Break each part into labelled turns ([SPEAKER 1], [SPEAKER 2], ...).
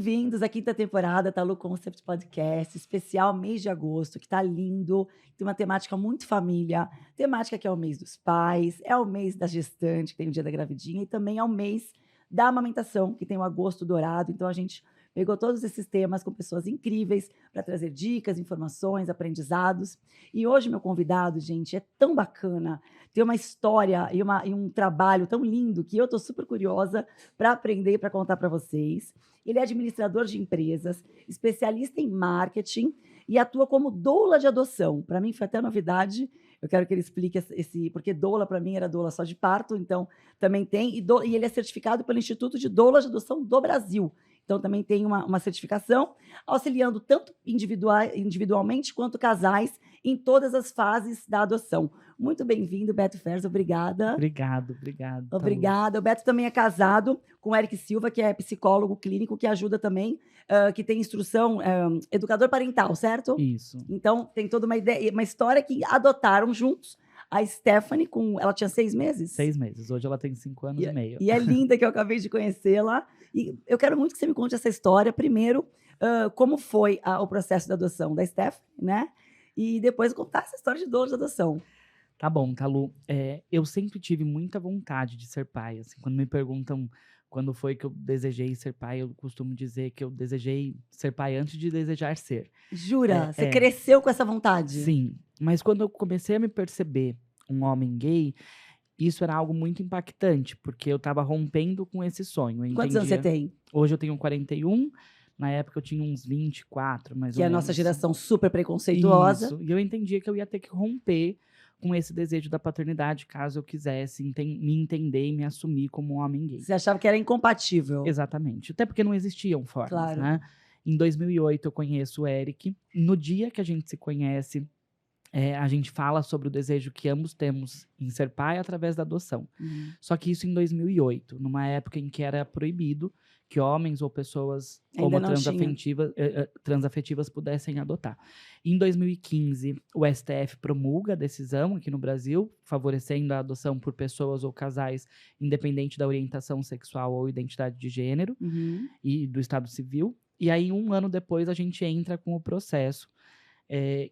[SPEAKER 1] bem-vindos à quinta temporada da Lu Concept Podcast, especial mês de agosto, que tá lindo, tem uma temática muito família, temática que é o mês dos pais, é o mês da gestante, que tem o dia da gravidinha, e também é o mês da amamentação, que tem o agosto dourado, então a gente pegou todos esses temas com pessoas incríveis para trazer dicas, informações, aprendizados. E hoje meu convidado, gente, é tão bacana, tem uma história e um trabalho tão lindo que eu estou super curiosa para aprender e para contar para vocês. Ele é administrador de empresas, especialista em marketing e atua como doula de adoção. Para mim foi até novidade. Eu quero que ele explique porque doula para mim era doula só de parto, então também tem. E ele é certificado pelo Instituto de Doulas de Adoção do Brasil. Então, também tem uma certificação, auxiliando tanto individualmente quanto casais em todas as fases da adoção. Muito bem-vindo, Beto Fers, obrigada.
[SPEAKER 2] Obrigado.
[SPEAKER 1] Obrigada. O Beto também é casado com o Eric Silva, que é psicólogo clínico, que ajuda também, que tem instrução, educador parental, certo?
[SPEAKER 2] Isso.
[SPEAKER 1] Então, tem toda uma ideia, uma história que adotaram juntos. A Stephanie, ela tinha 6 meses?
[SPEAKER 2] 6 meses. Hoje ela tem 5 anos e meio.
[SPEAKER 1] E é linda, que eu acabei de conhecê-la. E eu quero muito que você me conte essa história. Primeiro, como foi o processo da adoção da Stephanie, né? E depois contar essa história de dor de adoção.
[SPEAKER 2] Tá bom, Lu. Eu sempre tive muita vontade de ser pai. Assim, quando me perguntam quando foi que eu desejei ser pai, eu costumo dizer que eu desejei ser pai antes de desejar ser.
[SPEAKER 1] Jura? Você cresceu com essa vontade?
[SPEAKER 2] Sim, mas quando eu comecei a me perceber um homem gay, isso era algo muito impactante, porque eu estava rompendo com esse sonho.
[SPEAKER 1] Quantos anos você tem?
[SPEAKER 2] Hoje eu tenho 41, na época eu tinha uns 24, mais ou menos.
[SPEAKER 1] Que é a nossa geração super preconceituosa.
[SPEAKER 2] Isso, e eu entendia que eu ia ter que romper com esse desejo da paternidade, caso eu quisesse me entender e me assumir como um homem gay.
[SPEAKER 1] Você achava que era incompatível?
[SPEAKER 2] Exatamente, até porque não existiam formas,
[SPEAKER 1] claro,
[SPEAKER 2] né? Em 2008 eu conheço o Eric. No dia que a gente se conhece, a gente fala sobre o desejo que ambos temos em ser pai através da adoção. Só que isso em 2008, numa época em que era proibido que homens ou pessoas transafetivas pudessem adotar. Em 2015, o STF promulga a decisão aqui no Brasil, favorecendo a adoção por pessoas ou casais, independente da orientação sexual ou identidade de gênero, e do Estado Civil. E aí, um ano depois, a gente entra com o processo,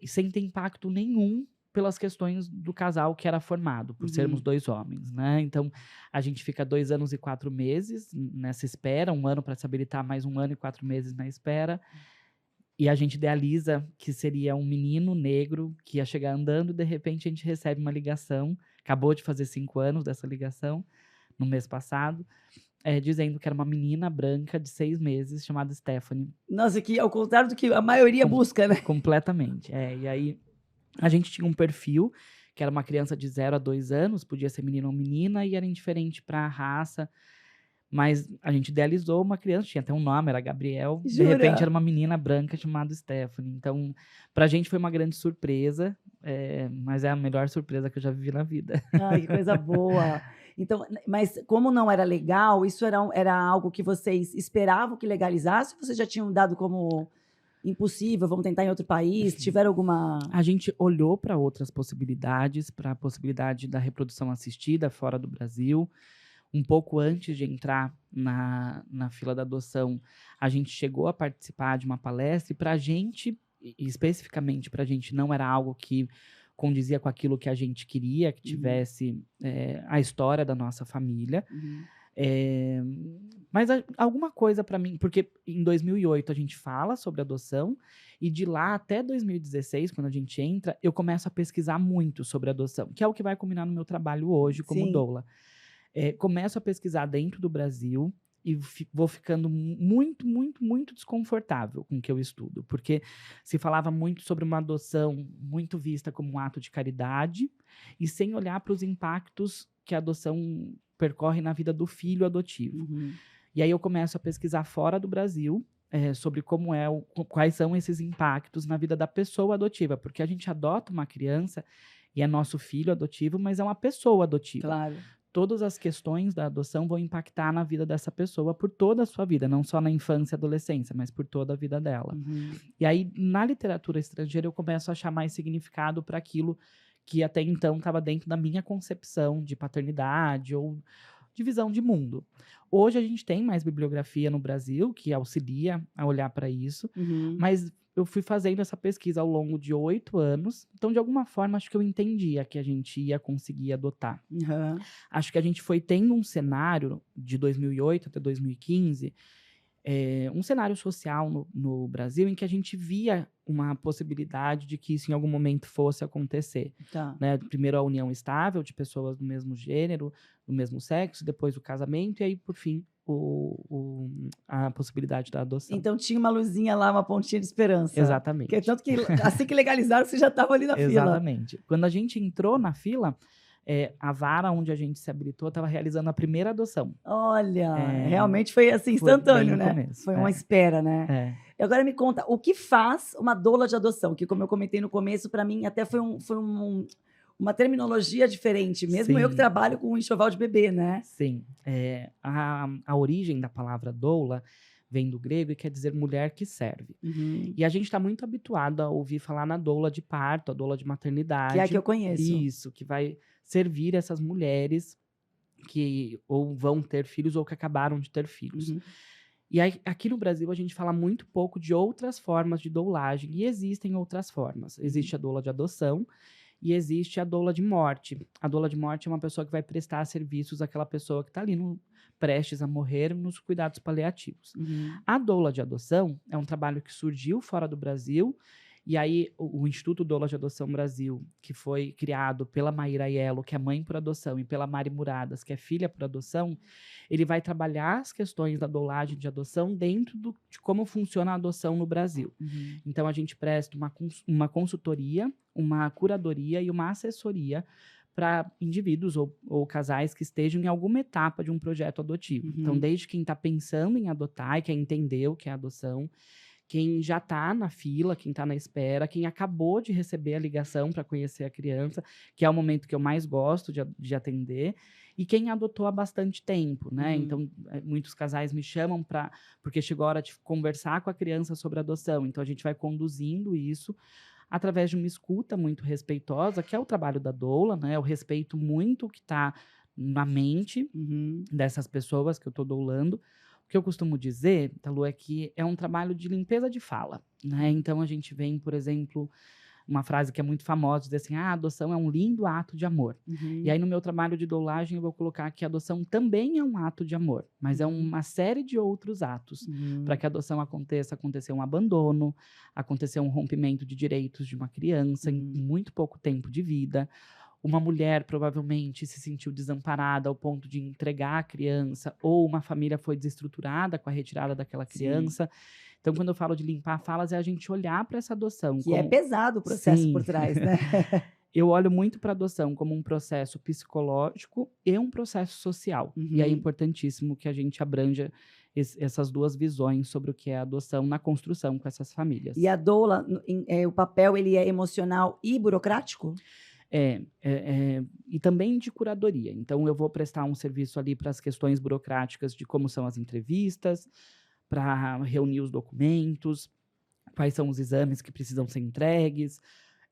[SPEAKER 2] sem ter impacto nenhum pelas questões do casal que era formado, por sermos 2 homens, né? Então, a gente fica 2 anos e 4 meses nessa espera, 1 ano para se habilitar, mais 1 ano e 4 meses na espera, e a gente idealiza que seria um menino negro que ia chegar andando, e de repente a gente recebe uma ligação, acabou de fazer 5 anos dessa ligação, no mês passado, dizendo que era uma menina branca de 6 meses, chamada Stephanie.
[SPEAKER 1] Nossa, que ao contrário do que a maioria busca, né?
[SPEAKER 2] Completamente, e aí a gente tinha um perfil, que era uma criança de 0 a 2 anos, podia ser menino ou menina, e era indiferente para a raça, mas a gente idealizou uma criança, tinha até um nome, era Gabriel,
[SPEAKER 1] Jura?
[SPEAKER 2] De repente era uma menina branca chamada Stephanie. Então, pra gente foi uma grande surpresa, mas é a melhor surpresa que eu já vivi na vida.
[SPEAKER 1] Ai, que coisa boa. Então, mas como não era legal, isso era algo que vocês esperavam que legalizasse, ou vocês já tinham dado como impossível, vamos tentar em outro país? Tiveram alguma...
[SPEAKER 2] A gente olhou para outras possibilidades, para a possibilidade da reprodução assistida fora do Brasil. Um pouco antes de entrar na fila da adoção, a gente chegou a participar de uma palestra, e para a gente, especificamente para a gente, não era algo que condizia com aquilo que a gente queria, que tivesse a história da nossa família. Mas alguma coisa para mim, porque em 2008 a gente fala sobre adoção, e de lá até 2016, quando a gente entra, eu começo a pesquisar muito sobre adoção, que é o que vai culminar no meu trabalho hoje como doula. Começo a pesquisar dentro do Brasil e vou ficando muito, muito, muito desconfortável com o que eu estudo, porque se falava muito sobre uma adoção muito vista como um ato de caridade, e sem olhar para os impactos que a adoção percorre na vida do filho adotivo. E aí eu começo a pesquisar fora do Brasil, sobre quais são esses impactos na vida da pessoa adotiva, porque a gente adota uma criança e é nosso filho adotivo, mas é uma pessoa adotiva.
[SPEAKER 1] Claro.
[SPEAKER 2] Todas as questões da adoção vão impactar na vida dessa pessoa por toda a sua vida, não só na infância e adolescência, mas por toda a vida dela. E aí, na literatura estrangeira, eu começo a achar mais significado para aquilo que até então estava dentro da minha concepção de paternidade ou de visão de mundo. Hoje a gente tem mais bibliografia no Brasil que auxilia a olhar para isso, mas eu fui fazendo essa pesquisa ao longo de 8 anos, então de alguma forma acho que eu entendia que a gente ia conseguir adotar. Acho que a gente foi tendo um cenário de 2008 até 2015, um cenário social no Brasil em que a gente via uma possibilidade de que isso em algum momento fosse acontecer. Né? Primeiro a união estável de pessoas do mesmo gênero, do mesmo sexo, depois o casamento e aí, por fim, a possibilidade da adoção.
[SPEAKER 1] Então tinha uma luzinha lá, uma pontinha de esperança.
[SPEAKER 2] Exatamente.
[SPEAKER 1] Porque tanto que assim que legalizaram, você já estava ali na fila.
[SPEAKER 2] Exatamente. Quando a gente entrou na fila, a vara onde a gente se habilitou estava realizando a primeira adoção.
[SPEAKER 1] Olha, realmente foi assim, instantâneo, né?
[SPEAKER 2] Começo,
[SPEAKER 1] foi uma espera, né? E agora me conta, o que faz uma doula de adoção? Que como eu comentei no começo, para mim até foi uma terminologia diferente, mesmo eu que trabalho com enxoval de bebê, né?
[SPEAKER 2] Sim. A origem da palavra doula vem do grego e quer dizer mulher que serve. E a gente está muito habituado a ouvir falar na doula de parto, a doula de maternidade.
[SPEAKER 1] Que é a que eu conheço.
[SPEAKER 2] Isso, que vai servir essas mulheres que ou vão ter filhos ou que acabaram de ter filhos. E aí, aqui no Brasil a gente fala muito pouco de outras formas de doulagem, e existem outras formas. Existe a doula de adoção e existe a doula de morte. A doula de morte é uma pessoa que vai prestar serviços àquela pessoa que está ali prestes a morrer nos cuidados paliativos. A doula de adoção é um trabalho que surgiu fora do Brasil, e aí o Instituto Doula de Adoção Brasil, que foi criado pela Maíra Aiello, que é mãe por adoção, e pela Mari Muradas, que é filha por adoção, ele vai trabalhar as questões da doulagem de adoção dentro de como funciona a adoção no Brasil. Então a gente presta uma consultoria, uma curadoria e uma assessoria para indivíduos ou casais que estejam em alguma etapa de um projeto adotivo. Então, desde quem está pensando em adotar e quer entender o que é adoção, quem já está na fila, quem está na espera, quem acabou de receber a ligação para conhecer a criança, que é o momento que eu mais gosto de atender, e quem adotou há bastante tempo, né? Então, muitos casais me chamam porque chegou a hora de conversar com a criança sobre adoção. Então, a gente vai conduzindo isso através de uma escuta muito respeitosa, que é o trabalho da doula, né? Eu respeito muito o que está na mente dessas pessoas que eu estou doulando. O que eu costumo dizer, Talu, é que é um trabalho de limpeza de fala, né? Então, a gente vem, por exemplo, uma frase que é muito famosa, dizer assim, a adoção é um lindo ato de amor. E aí, no meu trabalho de doulagem, eu vou colocar que a adoção também é um ato de amor, mas é uma série de outros atos. Para que a adoção acontecer um abandono, acontecer um rompimento de direitos de uma criança em muito pouco tempo de vida. Uma mulher provavelmente se sentiu desamparada ao ponto de entregar a criança, ou uma família foi desestruturada com a retirada daquela criança. Então, quando eu falo de limpar falas, é a gente olhar para essa adoção.
[SPEAKER 1] Que é pesado o processo por trás, né?
[SPEAKER 2] Eu olho muito para a adoção como um processo psicológico e um processo social. E é importantíssimo que a gente abranja essas duas visões sobre o que é a adoção na construção com essas famílias.
[SPEAKER 1] E a doula, o papel ele é emocional e burocrático?
[SPEAKER 2] E também de curadoria. Então, eu vou prestar um serviço ali para as questões burocráticas de como são as entrevistas, para reunir os documentos, quais são os exames que precisam ser entregues.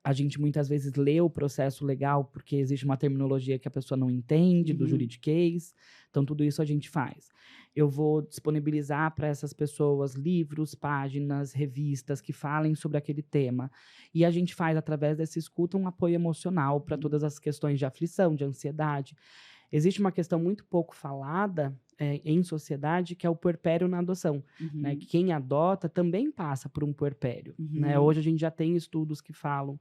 [SPEAKER 2] A gente muitas vezes lê o processo legal porque existe uma terminologia que a pessoa não entende do juridiquês. Então, tudo isso a gente faz. Eu vou disponibilizar para essas pessoas livros, páginas, revistas que falem sobre aquele tema. E a gente faz, através dessa escuta, um apoio emocional para todas as questões de aflição, de ansiedade. Existe uma questão muito pouco falada em sociedade, que é o puerpério na adoção. Né? Quem adota também passa por um puerpério. Né? Hoje a gente já tem estudos que falam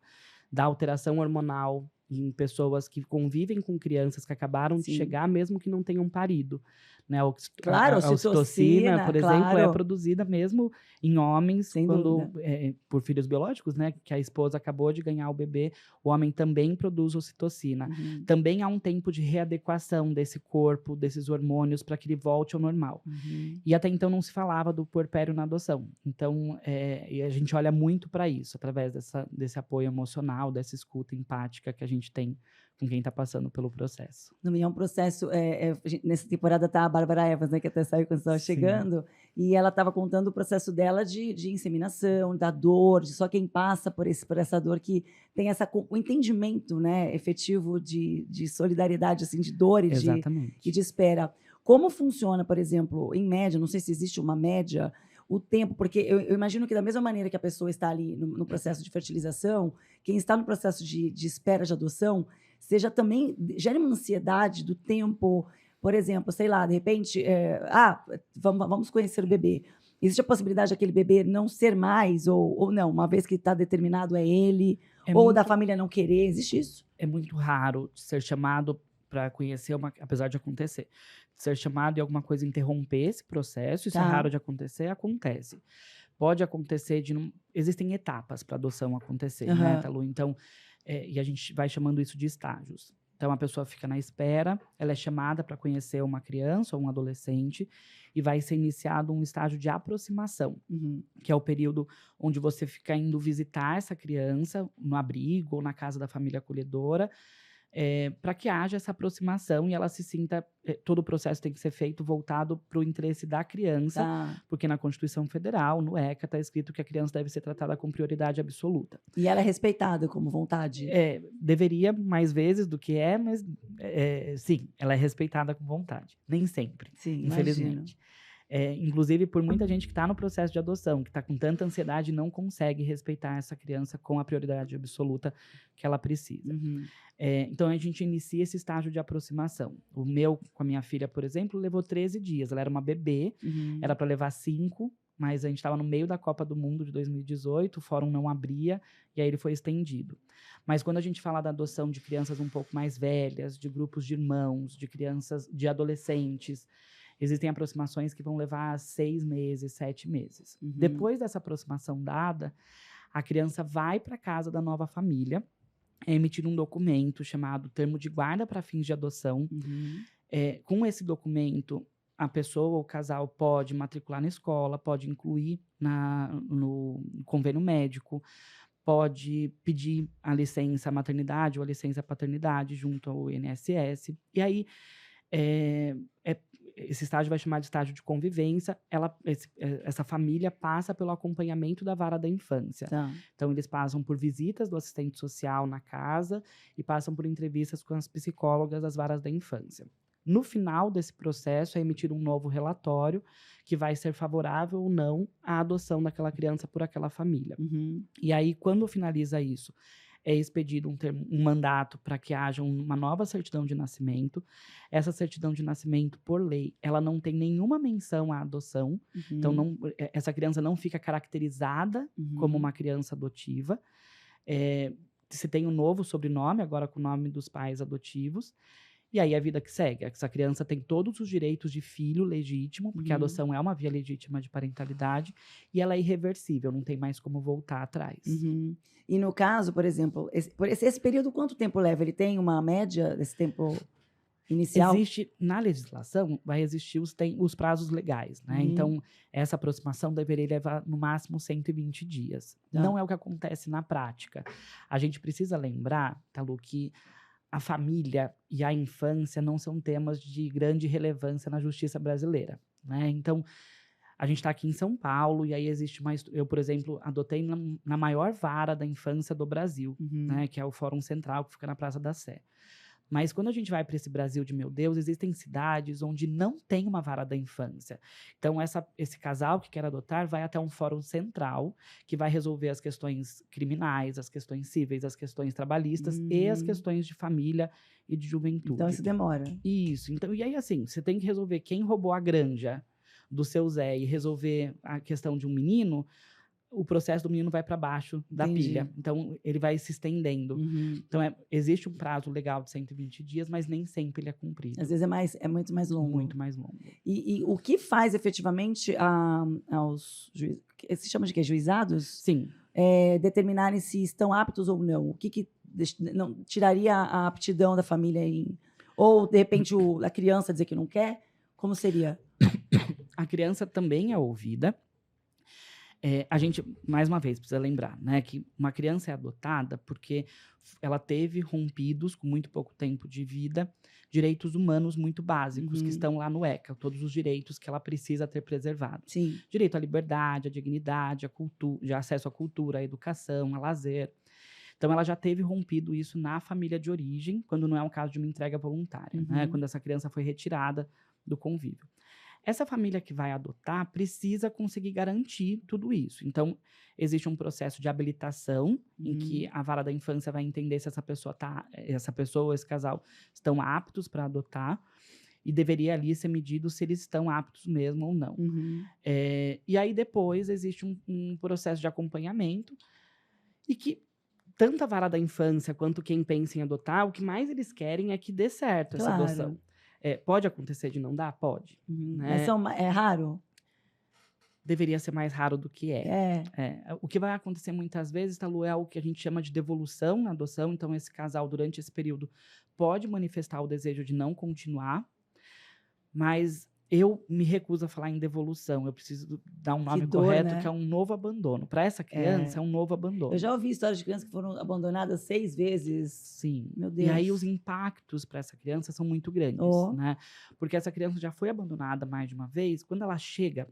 [SPEAKER 2] da alteração hormonal em pessoas que convivem com crianças que acabaram de chegar, mesmo que não tenham parido. Né?
[SPEAKER 1] Claro,
[SPEAKER 2] a ocitocina, por exemplo, é produzida mesmo em homens por filhos biológicos, né? Que a esposa acabou de ganhar o bebê, o homem também produz ocitocina. Também há um tempo de readequação desse corpo, desses hormônios, para que ele volte ao normal. E até então não se falava do puerpério na adoção. Então, a gente olha muito para isso, através desse apoio emocional, dessa escuta empática que a gente gente tem com quem está passando pelo processo.
[SPEAKER 1] Não, e é um processo. Nessa temporada tá a Bárbara Evans, né, que até saiu quando estava
[SPEAKER 2] Sim.
[SPEAKER 1] chegando, e ela estava contando o processo dela de inseminação, da dor, de só quem passa por essa dor que tem o entendimento, né, efetivo de solidariedade, assim, de dor e
[SPEAKER 2] Exatamente.
[SPEAKER 1] de espera. Como funciona, por exemplo, em média, não sei se existe uma média, o tempo, porque eu imagino que da mesma maneira que a pessoa está ali no processo de fertilização, quem está no processo de espera de adoção, seja também, gere uma ansiedade do tempo, por exemplo, sei lá, de repente, vamos conhecer o bebê. Existe a possibilidade daquele bebê não ser mais, ou não, uma vez que está determinado é ele, ou da família não querer, existe isso?
[SPEAKER 2] É muito raro ser chamado para conhecer, apesar de acontecer, ser chamado e alguma coisa interromper esse processo, isso é raro de acontecer, acontece. Pode acontecer existem etapas para adoção acontecer, né, Thalu? Então, e a gente vai chamando isso de estágios. Então, a pessoa fica na espera, ela é chamada para conhecer uma criança ou um adolescente e vai ser iniciado um estágio de aproximação, que é o período onde você fica indo visitar essa criança no abrigo ou na casa da família acolhedora, para que haja essa aproximação e ela se sinta. Todo o processo tem que ser feito voltado para o interesse da criança, porque na Constituição Federal, no ECA, está escrito que a criança deve ser tratada com prioridade absoluta.
[SPEAKER 1] E ela é respeitada como vontade?
[SPEAKER 2] Deveria mais vezes do que mas sim, ela é respeitada com vontade. Nem sempre,
[SPEAKER 1] sim,
[SPEAKER 2] infelizmente. Inclusive por muita gente que está no processo de adoção, que está com tanta ansiedade e não consegue respeitar essa criança com a prioridade absoluta que ela precisa. Então, a gente inicia esse estágio de aproximação. O meu, com a minha filha, por exemplo, levou 13 dias. Ela era uma bebê, era para levar 5, mas a gente estava no meio da Copa do Mundo de 2018, o fórum não abria, e aí ele foi estendido. Mas quando a gente fala da adoção de crianças um pouco mais velhas, de grupos de irmãos, de crianças, de adolescentes, existem aproximações que vão levar 6 meses, 7 meses. Depois dessa aproximação dada, a criança vai para a casa da nova família, é emitido um documento chamado Termo de Guarda para Fins de Adoção. Com esse documento, a pessoa ou o casal pode matricular na escola, pode incluir no convênio médico, pode pedir a licença maternidade ou a licença paternidade junto ao INSS. E aí, esse estágio vai chamar de estágio de convivência. Essa família passa pelo acompanhamento da vara da infância. Então, eles passam por visitas do assistente social na casa e passam por entrevistas com as psicólogas das varas da infância. No final desse processo, é emitido um novo relatório que vai ser favorável ou não à adoção daquela criança por aquela família. E aí, quando finaliza isso, é expedido um mandato para que haja uma nova certidão de nascimento. Essa certidão de nascimento, por lei, ela não tem nenhuma menção à adoção. Então, essa criança não fica caracterizada como uma criança adotiva. Se tem um novo sobrenome, agora com o nome dos pais adotivos. E aí a vida que segue. Essa criança tem todos os direitos de filho legítimo, porque a adoção é uma via legítima de parentalidade, e ela é irreversível, não tem mais como voltar atrás.
[SPEAKER 1] E no caso, por exemplo, esse período, quanto tempo leva? Ele tem uma média desse tempo inicial?
[SPEAKER 2] Existe, na legislação, vai existir os prazos legais, né? Então, essa aproximação deveria levar, no máximo, 120 dias. Não é o que acontece na prática. A gente precisa lembrar, Thalu, que a família e a infância não são temas de grande relevância na justiça brasileira, né? Então, a gente está aqui em São Paulo e aí existe eu, por exemplo, adotei na maior vara da infância do Brasil, né? Que é o Fórum Central, que fica na Praça da Sé. Mas quando a gente vai para esse Brasil de meu Deus, existem cidades onde não tem uma vara da infância. Então, esse casal que quer adotar vai até um fórum central que vai resolver as questões criminais, as questões cíveis, as questões trabalhistas e as questões de família e de juventude.
[SPEAKER 1] Então, isso demora.
[SPEAKER 2] Isso. Então, e aí, assim, você tem que resolver quem roubou a granja do seu Zé e resolver a questão de um menino, o processo do menino vai para baixo da pilha. Então, ele vai se estendendo. Então, existe um prazo legal de 120 dias, mas nem sempre ele é cumprido.
[SPEAKER 1] Às vezes é muito mais longo.
[SPEAKER 2] Muito mais longo.
[SPEAKER 1] E o que faz efetivamente aos juízes, se chama de quê? Juizados?
[SPEAKER 2] Sim.
[SPEAKER 1] Determinarem se estão aptos ou não? O que não, tiraria a aptidão da família ou, de repente, a criança dizer que não quer? Como seria?
[SPEAKER 2] A criança também é ouvida. A gente, mais uma vez, precisa lembrar, né, que uma criança é adotada porque ela teve rompidos, com muito pouco tempo de vida, direitos humanos muito básicos, que
[SPEAKER 1] Uhum.
[SPEAKER 2] estão lá no ECA, todos os direitos que ela precisa ter preservados.
[SPEAKER 1] Sim.
[SPEAKER 2] Direito à liberdade, à dignidade, à cultura, de acesso à cultura, à educação, a lazer. Então, ela já teve rompido isso na família de origem, quando não é um caso de uma entrega voluntária, né,
[SPEAKER 1] Uhum.
[SPEAKER 2] quando essa criança foi retirada do convívio. Essa família que vai adotar precisa conseguir garantir tudo isso. Então, existe um processo de habilitação em que a vara da infância vai entender se essa pessoa, esse casal, estão aptos para adotar e deveria ali ser medido se eles estão aptos mesmo ou não.
[SPEAKER 1] Uhum.
[SPEAKER 2] E aí depois existe um processo de acompanhamento e que tanto a vara da infância quanto quem pensa em adotar, o que mais eles querem é que dê certo essa
[SPEAKER 1] Claro.
[SPEAKER 2] adoção. Pode acontecer de não dar? Pode.
[SPEAKER 1] Uhum.
[SPEAKER 2] Né?
[SPEAKER 1] Mas é raro?
[SPEAKER 2] Deveria ser mais raro do que é. O que vai acontecer muitas vezes, Talu, é o que a gente chama de devolução na adoção. Então, esse casal, durante esse período, pode manifestar o desejo de não continuar, mas eu me recuso a falar em devolução. Eu preciso dar um nome
[SPEAKER 1] dor,
[SPEAKER 2] correto,
[SPEAKER 1] né?
[SPEAKER 2] que é um novo abandono. Para essa criança, é um novo abandono.
[SPEAKER 1] Eu já ouvi histórias de crianças que foram abandonadas 6 vezes.
[SPEAKER 2] Sim.
[SPEAKER 1] Meu Deus.
[SPEAKER 2] E aí os impactos para essa criança são muito grandes, né? Porque essa criança já foi abandonada mais de uma vez. Quando ela chega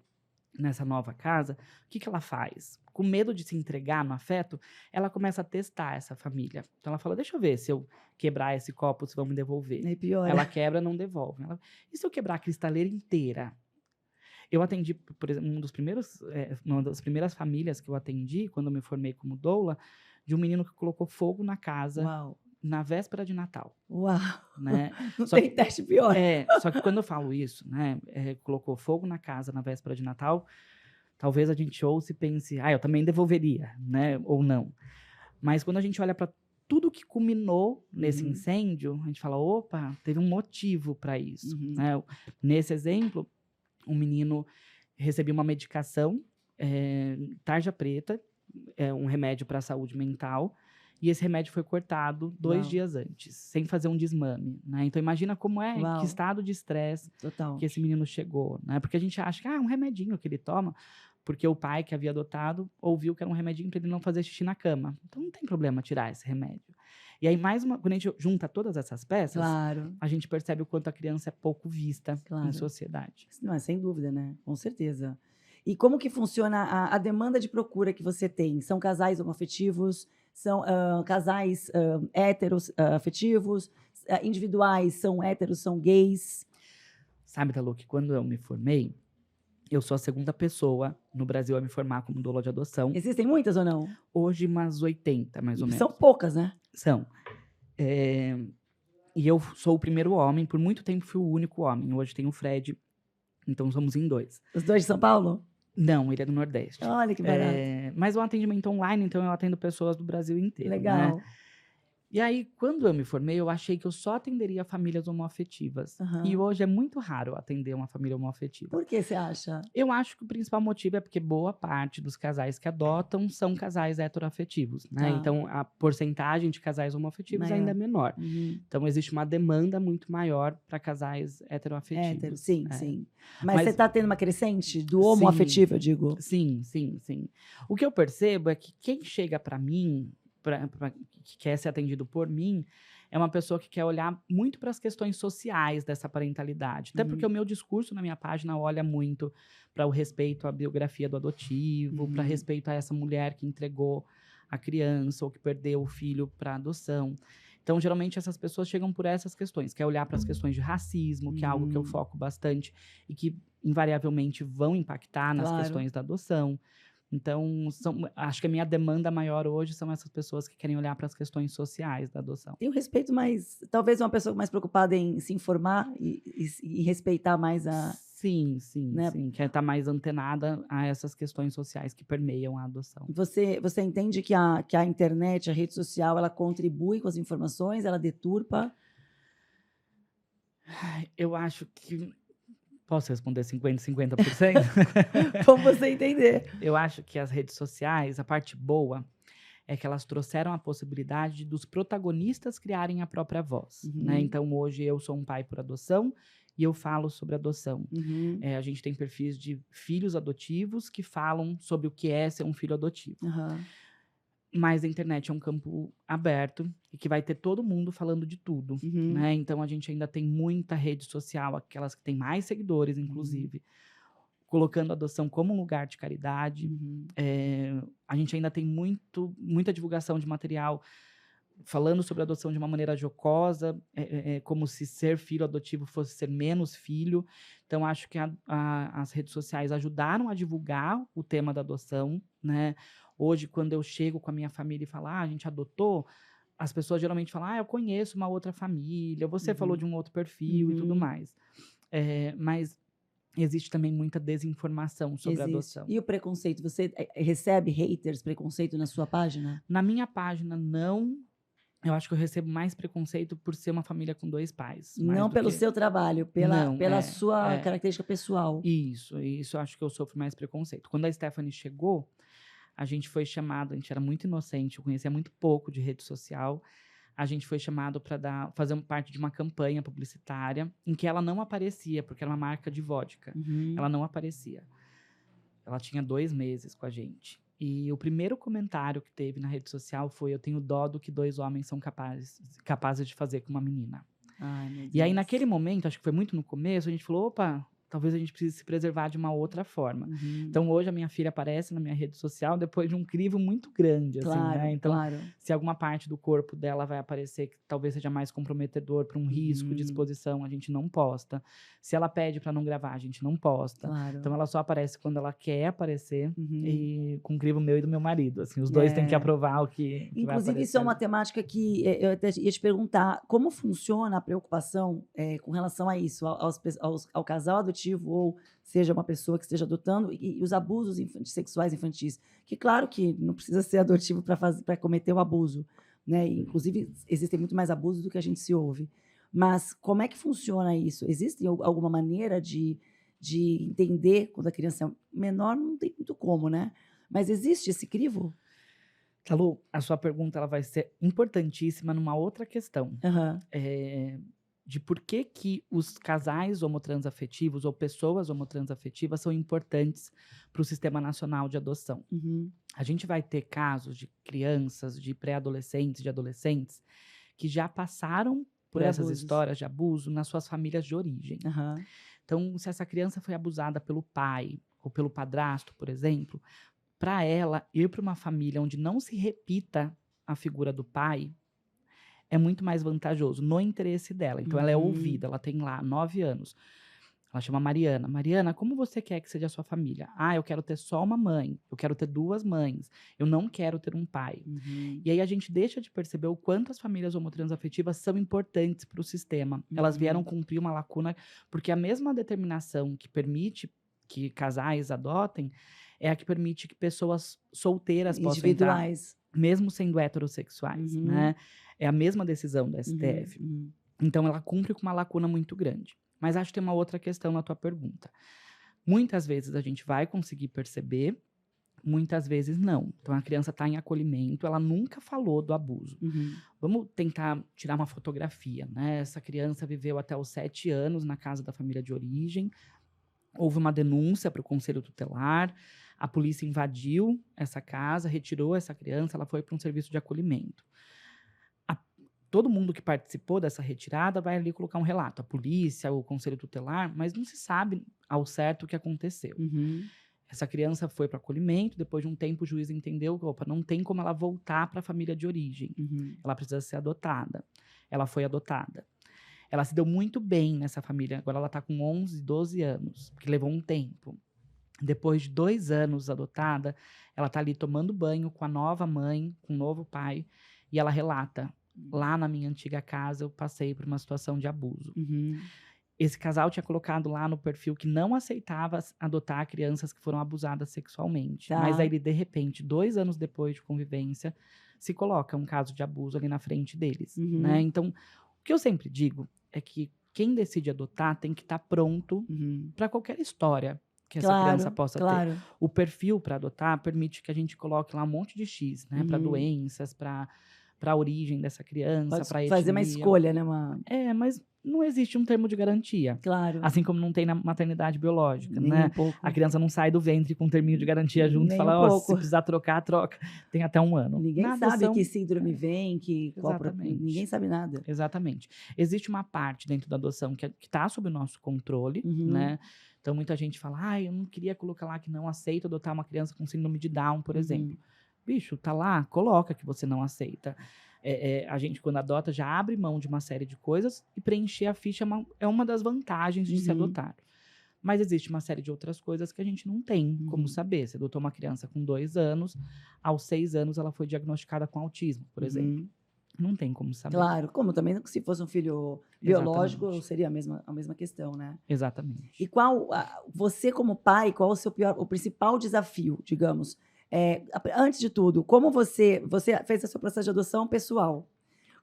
[SPEAKER 2] nessa nova casa, o que ela faz? Com medo de se entregar no afeto, ela começa a testar essa família. Então ela fala, deixa eu ver se eu quebrar esse copo, se vão me devolver.
[SPEAKER 1] É pior.
[SPEAKER 2] Ela quebra, não devolve. E se eu quebrar a cristaleira inteira? Eu atendi, por exemplo, uma das primeiras famílias que eu atendi, quando eu me formei como doula, de um menino que colocou fogo na casa.
[SPEAKER 1] Uau.
[SPEAKER 2] Na véspera de Natal.
[SPEAKER 1] Uau.
[SPEAKER 2] Né?
[SPEAKER 1] Não tem teste pior.
[SPEAKER 2] Só que quando eu falo isso, né, colocou fogo na casa na véspera de Natal, talvez a gente ouça e pense, eu também devolveria, né, ou não. Mas quando a gente olha para tudo que culminou nesse incêndio, a gente fala, opa, teve um motivo para isso. Né? Nesse exemplo, um menino recebia uma medicação, tarja preta, um remédio para a saúde mental, e esse remédio foi cortado 2 dias antes, sem fazer um desmame, né? Então, imagina como que estado de estresse que esse menino chegou, né? Porque a gente acha que é um remedinho que ele toma, porque o pai que havia adotado ouviu que era um remedinho para ele não fazer xixi na cama. Então, não tem problema tirar esse remédio. E aí, quando a gente junta todas essas peças, a gente percebe o quanto a criança é pouco vista em sociedade.
[SPEAKER 1] Não, é sem dúvida, né? Com certeza. E como que funciona a demanda de procura que você tem? São casais homoafetivos? São casais héteros afetivos? Individuais? São héteros? São gays?
[SPEAKER 2] Sabe, Talu, que quando eu me formei, eu sou a segunda pessoa no Brasil a me formar como doula de adoção.
[SPEAKER 1] Existem muitas ou não?
[SPEAKER 2] Hoje, umas 80, mais ou menos.
[SPEAKER 1] São poucas, né?
[SPEAKER 2] São. E eu sou o primeiro homem, por muito tempo fui o único homem. Hoje tem o Fred, então somos em 2.
[SPEAKER 1] Os 2 de São Paulo?
[SPEAKER 2] Não, ele é do Nordeste.
[SPEAKER 1] Olha que barato.
[SPEAKER 2] Mas o atendimento online, então eu atendo pessoas do Brasil inteiro.
[SPEAKER 1] Legal.
[SPEAKER 2] Né? E aí, quando eu me formei, eu achei que eu só atenderia famílias homoafetivas. E hoje é muito raro eu atender uma família homoafetiva.
[SPEAKER 1] Por que você acha?
[SPEAKER 2] Eu acho que o principal motivo é porque boa parte dos casais que adotam são casais heteroafetivos, né? Então, a porcentagem de casais homoafetivos ainda é menor. Então, existe uma demanda muito maior para casais heteroafetivos.
[SPEAKER 1] Sim. Mas você está tendo uma crescente do homoafetivo, eu digo?
[SPEAKER 2] Sim. O que eu percebo é que quem chega para mim, que quer ser atendido por mim, é uma pessoa que quer olhar muito para as questões sociais dessa parentalidade. Até porque o meu discurso na minha página olha muito para o respeito à biografia do adotivo, para respeito a essa mulher que entregou a criança ou que perdeu o filho para adoção. Então, geralmente, essas pessoas chegam por essas questões, quer olhar para as questões de racismo, que é algo que eu foco bastante e que, invariavelmente, vão impactar nas questões da adoção. Então, acho que a minha demanda maior hoje são essas pessoas que querem olhar para as questões sociais da adoção.
[SPEAKER 1] Tem um respeito mais... Talvez uma pessoa mais preocupada em se informar e respeitar mais a...
[SPEAKER 2] Sim. Quer estar mais antenada a essas questões sociais que permeiam a adoção.
[SPEAKER 1] Você entende que a internet, a rede social, ela contribui com as informações? Ela deturpa?
[SPEAKER 2] Eu acho que... Posso responder 50%?
[SPEAKER 1] Como você entender.
[SPEAKER 2] Eu acho que as redes sociais, a parte boa é que elas trouxeram a possibilidade dos protagonistas criarem a própria voz, né? Então, hoje eu sou um pai por adoção e eu falo sobre adoção. A gente tem perfis de filhos adotivos que falam sobre o que é ser um filho adotivo. Mas a internet é um campo aberto e que vai ter todo mundo falando de tudo, né? Então, a gente ainda tem muita rede social, aquelas que têm mais seguidores, inclusive, colocando a adoção como um lugar de caridade. A gente ainda tem muita divulgação de material falando sobre a adoção de uma maneira jocosa, como se ser filho adotivo fosse ser menos filho. Então, acho que as redes sociais ajudaram a divulgar o tema da adoção, né? Hoje, quando eu chego com a minha família e falo, a gente adotou, as pessoas geralmente falam, eu conheço uma outra família, você falou de um outro perfil e tudo mais. Mas existe também muita desinformação sobre a adoção.
[SPEAKER 1] E o preconceito? Você recebe haters, preconceito na sua página?
[SPEAKER 2] Na minha página, não. Eu acho que eu recebo mais preconceito por ser uma família com 2 pais.
[SPEAKER 1] Não pelo seu trabalho, pela sua característica pessoal.
[SPEAKER 2] Isso eu acho que eu sofro mais preconceito. Quando a Stephanie chegou, a gente foi chamado, a gente era muito inocente, eu conhecia muito pouco de rede social. A gente foi chamado para fazer parte de uma campanha publicitária em que ela não aparecia, porque era uma marca de vodka. Ela não aparecia. Ela tinha 2 meses com a gente. E o primeiro comentário que teve na rede social foi: eu tenho dó do que 2 homens são capazes de fazer com uma menina.
[SPEAKER 1] Ai, meu Deus.
[SPEAKER 2] E aí, naquele momento, acho que foi muito no começo, a gente falou, opa, talvez a gente precise se preservar de uma outra forma. Então, hoje, a minha filha aparece na minha rede social depois de um crivo muito grande, assim, né? Então, se alguma parte do corpo dela vai aparecer que talvez seja mais comprometedor para um risco de exposição, a gente não posta. Se ela pede para não gravar, a gente não posta. Então, ela só aparece quando ela quer aparecer e com o crivo meu e do meu marido, assim. Os dois têm que aprovar o que vai
[SPEAKER 1] Inclusive,
[SPEAKER 2] aparecer.
[SPEAKER 1] isso é uma temática que eu até ia te perguntar, como funciona a preocupação com relação a isso, ao casal adotivo, ou seja, uma pessoa que esteja adotando, e os abusos sexuais infantis. Que claro que não precisa ser adotivo para cometer o abuso, né? Inclusive, existem muito mais abusos do que a gente se ouve. Mas como é que funciona isso? Existe alguma maneira de entender quando a criança é menor? Não tem muito como, né? Mas existe esse crivo?
[SPEAKER 2] Talu, a sua pergunta ela vai ser importantíssima numa outra questão. De por que os casais homotransafetivos ou pessoas homotransafetivas são importantes para o Sistema Nacional de Adoção. A gente vai ter casos de crianças, de pré-adolescentes, de adolescentes, que já passaram por essas histórias de abuso nas suas famílias de origem. Então, se essa criança foi abusada pelo pai ou pelo padrasto, por exemplo, para ela ir para uma família onde não se repita a figura do pai, é muito mais vantajoso no interesse dela. Então, ela é ouvida, ela tem lá 9 anos. Ela chama Mariana. Mariana, como você quer que seja a sua família? Eu quero ter só uma mãe, eu quero ter 2 mães, eu não quero ter um pai. E aí a gente deixa de perceber o quanto as famílias homotransafetivas são importantes para o sistema. Elas vieram cumprir uma lacuna, porque a mesma determinação que permite que casais adotem é a que permite que pessoas solteiras possam entrar, mesmo sendo heterossexuais, né? É a mesma decisão da STF. Então, ela cumpre com uma lacuna muito grande. Mas acho que tem uma outra questão na tua pergunta. Muitas vezes a gente vai conseguir perceber, muitas vezes não. Então, a criança está em acolhimento, ela nunca falou do abuso. Vamos tentar tirar uma fotografia, né? Essa criança viveu até os 7 anos na casa da família de origem, houve uma denúncia para o Conselho Tutelar, a polícia invadiu essa casa, retirou essa criança, ela foi para um serviço de acolhimento. Todo mundo que participou dessa retirada vai ali colocar um relato, a polícia, o Conselho Tutelar, mas não se sabe ao certo o que aconteceu. Essa criança foi para acolhimento, depois de um tempo o juiz entendeu que, não tem como ela voltar para a família de origem. Ela precisa ser adotada. Ela foi adotada. Ela se deu muito bem nessa família, agora ela está com 11, 12 anos, porque levou um tempo. Depois de 2 anos adotada, ela está ali tomando banho com a nova mãe, com o novo pai, e ela relata: lá na minha antiga casa eu passei por uma situação de abuso. Esse casal tinha colocado lá no perfil que não aceitava adotar crianças que foram abusadas sexualmente. Mas aí, de repente, 2 anos depois de convivência, se coloca um caso de abuso ali na frente deles, né? Então, o que eu sempre digo é que quem decide adotar tem que estar pronto para qualquer história que essa criança possa ter.
[SPEAKER 1] Claro.
[SPEAKER 2] O perfil para adotar permite que a gente coloque lá um monte de X, né? Para
[SPEAKER 1] Uhum.
[SPEAKER 2] doenças, para a origem dessa criança,
[SPEAKER 1] Pode
[SPEAKER 2] para a
[SPEAKER 1] fazer uma
[SPEAKER 2] etnia.
[SPEAKER 1] escolha, né?
[SPEAKER 2] Mas não existe um termo de garantia.
[SPEAKER 1] Claro.
[SPEAKER 2] Assim como não tem na maternidade biológica,
[SPEAKER 1] Nem
[SPEAKER 2] né?
[SPEAKER 1] um pouco.
[SPEAKER 2] A criança não sai do ventre com um terminho de garantia junto e
[SPEAKER 1] Nem
[SPEAKER 2] fala,
[SPEAKER 1] um
[SPEAKER 2] se
[SPEAKER 1] pouco.
[SPEAKER 2] precisar trocar, troca. Tem até 1 ano.
[SPEAKER 1] Ninguém
[SPEAKER 2] Na
[SPEAKER 1] sabe
[SPEAKER 2] adoção,
[SPEAKER 1] que síndrome vem,
[SPEAKER 2] Exatamente.
[SPEAKER 1] ninguém sabe nada.
[SPEAKER 2] Exatamente. Existe uma parte dentro da adoção que está sob o nosso controle,
[SPEAKER 1] Uhum.
[SPEAKER 2] né? Então, muita gente fala, eu não queria colocar lá que não aceito adotar uma criança com síndrome de Down, por exemplo. Bicho, tá lá, coloca que você não aceita. A gente, quando adota, já abre mão de uma série de coisas e preencher a ficha é uma das vantagens de se adotar. Mas existe uma série de outras coisas que a gente não tem como saber. Você adotou uma criança com 2 anos, aos 6 anos ela foi diagnosticada com autismo, por exemplo. Não tem como saber.
[SPEAKER 1] Claro, como também se fosse um filho biológico, seria a mesma questão, né?
[SPEAKER 2] Exatamente.
[SPEAKER 1] E você como pai, qual o principal desafio, digamos? Antes de tudo, como você fez o seu processo de adoção pessoal?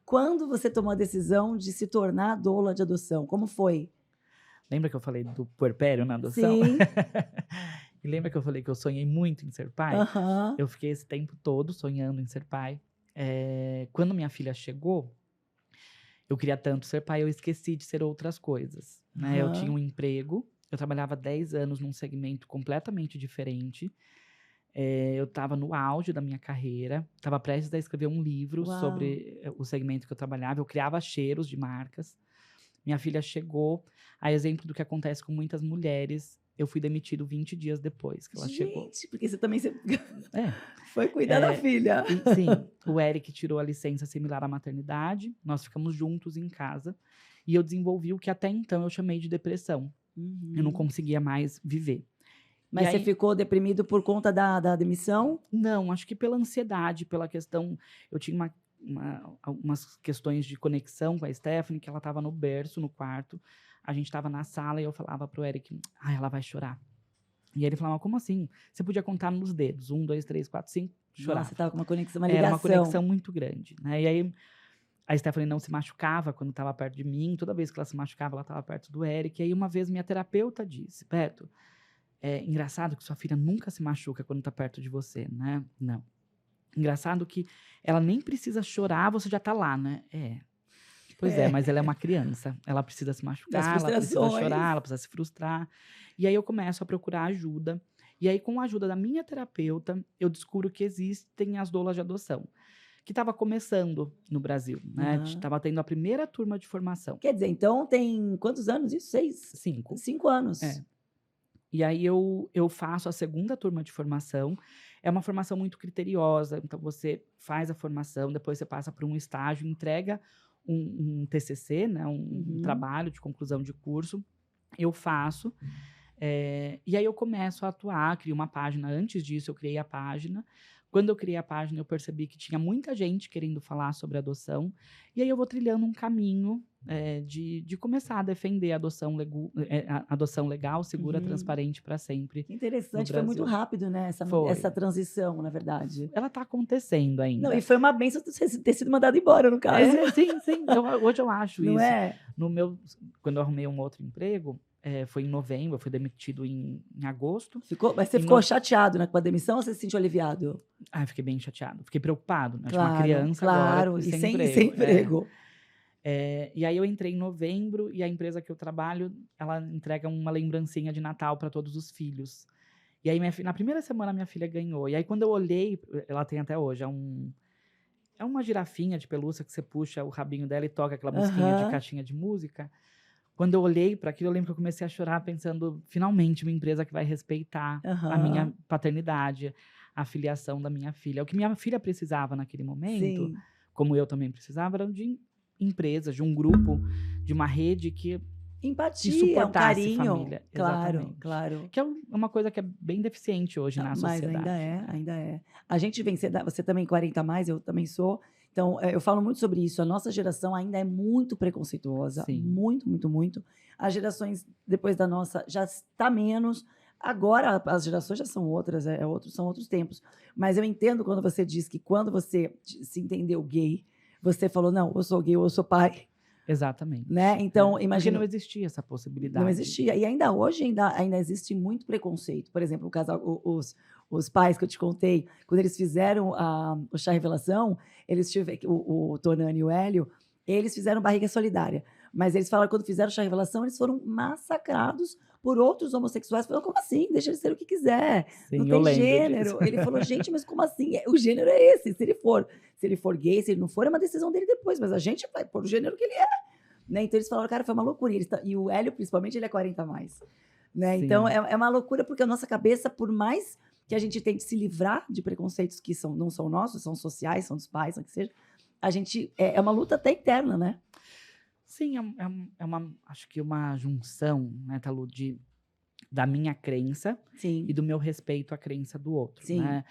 [SPEAKER 1] Quando você tomou a decisão de se tornar doula de adoção? Como foi?
[SPEAKER 2] Lembra que eu falei do puerpério na adoção?
[SPEAKER 1] Sim.
[SPEAKER 2] E lembra que eu falei que eu sonhei muito em ser pai?
[SPEAKER 1] Uhum.
[SPEAKER 2] Eu fiquei esse tempo todo sonhando em ser pai. Quando minha filha chegou, eu queria tanto ser pai, eu esqueci de ser outras coisas. Né? Eu tinha um emprego, eu trabalhava 10 anos num segmento completamente diferente. Eu estava no auge da minha carreira, estava prestes a escrever um livro sobre o segmento que eu trabalhava. Eu criava cheiros de marcas. Minha filha chegou, a exemplo do que acontece com muitas mulheres, eu fui demitido 20 dias depois que ela chegou.
[SPEAKER 1] Gente, porque você também foi cuidar da filha.
[SPEAKER 2] Sim, o Eric tirou a licença similar à maternidade, nós ficamos juntos em casa, e eu desenvolvi o que até então eu chamei de depressão. Eu não conseguia mais viver.
[SPEAKER 1] Mas você ficou deprimido por conta da demissão?
[SPEAKER 2] Não, acho que pela ansiedade, pela questão... Eu tinha algumas questões de conexão com a Stephanie, que ela estava no berço, no quarto. A gente estava na sala e eu falava pro Eric, ela vai chorar. E ele falava, como assim? Você podia contar nos dedos, 1, 2, 3, 4, 5, chorar.
[SPEAKER 1] Nossa, você estava com uma conexão, uma ligação.
[SPEAKER 2] Era uma conexão muito grande, né? E aí, a Stephanie não se machucava quando estava perto de mim. Toda vez que ela se machucava, ela estava perto do Eric. E aí, uma vez, minha terapeuta disse, Beto, é engraçado que sua filha nunca se machuca quando está perto de você, né? Não. Engraçado que ela nem precisa chorar, você já está lá, né? Pois mas ela é uma criança. Ela precisa se machucar, ela precisa chorar, ela precisa se frustrar. E aí eu começo a procurar ajuda. E aí, com a ajuda da minha terapeuta, eu descubro que existem as doulas de adoção, que estava começando no Brasil, né? Estava tendo a primeira turma de formação.
[SPEAKER 1] Quer dizer, então tem quantos anos isso? 6?
[SPEAKER 2] 5.
[SPEAKER 1] 5 anos.
[SPEAKER 2] E aí eu faço a segunda turma de formação. É uma formação muito criteriosa. Então, você faz a formação, depois você passa por um estágio, entrega um TCC, né? Um trabalho de conclusão de curso. Eu faço. E aí eu começo a atuar, crio uma página. Antes disso, eu criei a página. Quando eu criei a página, eu percebi que tinha muita gente querendo falar sobre adoção. E aí eu vou trilhando um caminho de começar a defender a adoção legal, segura, transparente para sempre.
[SPEAKER 1] Interessante, foi muito rápido, né? Essa transição, na verdade.
[SPEAKER 2] Ela está acontecendo ainda.
[SPEAKER 1] Não, e foi uma bênção você ter sido mandado embora, no caso.
[SPEAKER 2] Sim. Hoje eu acho
[SPEAKER 1] Não
[SPEAKER 2] isso. Quando eu arrumei um outro emprego, foi em novembro, eu fui demitido em agosto.
[SPEAKER 1] Mas você ficou chateado, né, com a demissão ou você se sentiu aliviado?
[SPEAKER 2] Eu fiquei bem chateado. Fiquei preocupado, né?
[SPEAKER 1] Claro,
[SPEAKER 2] Tinha uma criança agora
[SPEAKER 1] e sem emprego.
[SPEAKER 2] E aí eu entrei em novembro e a empresa que eu trabalho, ela entrega uma lembrancinha de Natal para todos os filhos. E aí na primeira semana minha filha ganhou. E aí quando eu olhei, ela tem até hoje, é uma girafinha de pelúcia que você puxa o rabinho dela e toca aquela musiquinha de caixinha de música. Quando eu olhei para aquilo, eu lembro que eu comecei a chorar pensando, finalmente, uma empresa que vai respeitar a minha paternidade, a filiação da minha filha. O que minha filha precisava naquele momento, como eu também precisava, era de empresas, de um grupo, de uma rede que
[SPEAKER 1] empatia, um carinho.
[SPEAKER 2] Família.
[SPEAKER 1] Claro.
[SPEAKER 2] Que é uma coisa que é bem deficiente hoje na sociedade.
[SPEAKER 1] Mas ainda é. A gente vem, você também 40 a mais, eu também sou. Então, eu falo muito sobre isso. A nossa geração ainda é muito preconceituosa.
[SPEAKER 2] Sim.
[SPEAKER 1] Muito, muito, muito. As gerações depois da nossa já está menos. Agora, as gerações já são outras, são outros tempos. Mas eu entendo quando você diz que quando você se entendeu gay, você falou, não, eu sou gay, eu sou pai.
[SPEAKER 2] Exatamente.
[SPEAKER 1] né? Então,
[SPEAKER 2] Porque
[SPEAKER 1] imagina,
[SPEAKER 2] não existia essa possibilidade.
[SPEAKER 1] não existia. E ainda hoje ainda existe muito preconceito. Por exemplo, o casal, os pais que eu te contei, quando eles fizeram o chá revelação, eles tiveram o Tonani e o Hélio, eles fizeram barriga solidária. Mas eles falaram que quando fizeram o chá revelação, eles foram massacrados por outros homossexuais. Falaram, como assim? Deixa ele ser o que quiser.
[SPEAKER 2] Sim,
[SPEAKER 1] Não
[SPEAKER 2] eu
[SPEAKER 1] tem
[SPEAKER 2] lembro
[SPEAKER 1] gênero.
[SPEAKER 2] disso.
[SPEAKER 1] Ele falou, gente, mas como assim? O gênero é esse. Se ele for gay, se ele não for, é uma decisão dele depois. Mas a gente vai pôr o gênero que ele é. Né? Então eles falaram, cara, foi uma loucura. E o Hélio, principalmente, ele é 40 a mais. Né? Então
[SPEAKER 2] Sim.
[SPEAKER 1] é uma loucura, porque a nossa cabeça, por mais que a gente tente se livrar de preconceitos que não são nossos, são sociais, são dos pais, são o que seja, a gente é uma luta até interna, né?
[SPEAKER 2] Sim, acho que uma junção, né, Talu, da minha crença
[SPEAKER 1] Sim,
[SPEAKER 2] e do meu respeito à crença do outro,
[SPEAKER 1] sim.
[SPEAKER 2] né?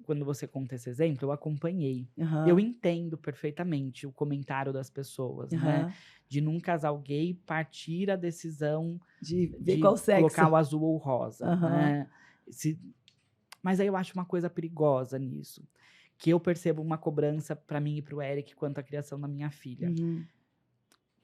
[SPEAKER 2] Quando você conta esse exemplo, eu acompanhei.
[SPEAKER 1] Aham,
[SPEAKER 2] Eu entendo perfeitamente o comentário das pessoas, né?
[SPEAKER 1] aham.
[SPEAKER 2] De num casal gay partir a decisão
[SPEAKER 1] De ver
[SPEAKER 2] de
[SPEAKER 1] qual sexo.
[SPEAKER 2] colocar o azul ou o rosa,
[SPEAKER 1] Aham.
[SPEAKER 2] né? Mas aí eu acho uma coisa perigosa nisso, que eu percebo uma cobrança para mim e para o Eric quanto à criação da minha filha.
[SPEAKER 1] Uhum.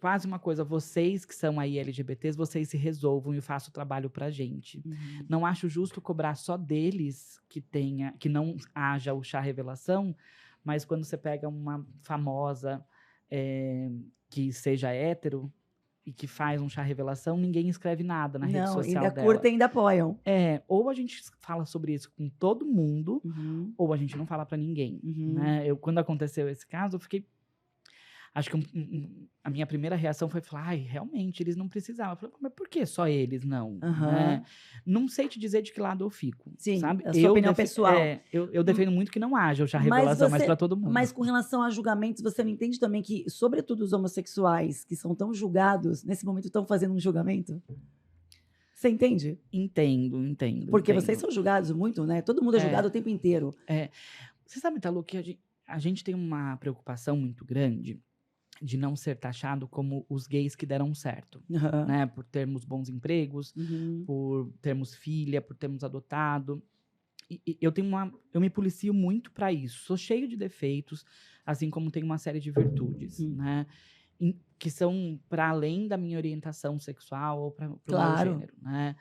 [SPEAKER 2] Quase uma coisa, vocês que são aí LGBTs, vocês se resolvam e façam o trabalho pra gente.
[SPEAKER 1] Uhum.
[SPEAKER 2] Não acho justo cobrar só deles que não haja o chá revelação, mas quando você pega uma famosa que seja hétero e que faz um chá revelação, ninguém escreve nada na rede
[SPEAKER 1] Não,
[SPEAKER 2] social
[SPEAKER 1] ainda
[SPEAKER 2] dela.
[SPEAKER 1] curtem e ainda apoiam.
[SPEAKER 2] Ou a gente fala sobre isso com todo mundo,
[SPEAKER 1] Uhum.
[SPEAKER 2] ou a gente não fala pra ninguém.
[SPEAKER 1] Uhum.
[SPEAKER 2] Né? Quando aconteceu esse caso, eu fiquei. Acho que a minha primeira reação foi falar, ai, realmente, eles não precisavam. Eu falei, mas por que só eles não?
[SPEAKER 1] Aham.
[SPEAKER 2] Né? Não sei te dizer de que lado eu fico,
[SPEAKER 1] Sim,
[SPEAKER 2] sabe?
[SPEAKER 1] a sua opinião pessoal.
[SPEAKER 2] Eu defendo muito que não haja o chá
[SPEAKER 1] Mas
[SPEAKER 2] revelação, mas
[SPEAKER 1] você-
[SPEAKER 2] para todo mundo.
[SPEAKER 1] Mas com relação a julgamentos, você não entende também que, sobretudo os homossexuais, que são tão julgados, nesse momento estão fazendo um julgamento? Você entende?
[SPEAKER 2] Entendo.
[SPEAKER 1] Porque
[SPEAKER 2] entendo.
[SPEAKER 1] vocês são julgados muito, né? Todo mundo é julgado o tempo inteiro.
[SPEAKER 2] Você sabe, Talu, que a gente tem uma preocupação muito grande de não ser taxado como os gays que deram certo,
[SPEAKER 1] Aham.
[SPEAKER 2] né? Por termos bons empregos,
[SPEAKER 1] Uhum.
[SPEAKER 2] por termos filha, por termos adotado. E eu me policio muito para isso. Sou cheio de defeitos, assim como tenho uma série de virtudes, né? Que são para além da minha orientação sexual ou para o
[SPEAKER 1] Claro.
[SPEAKER 2] meu gênero, né?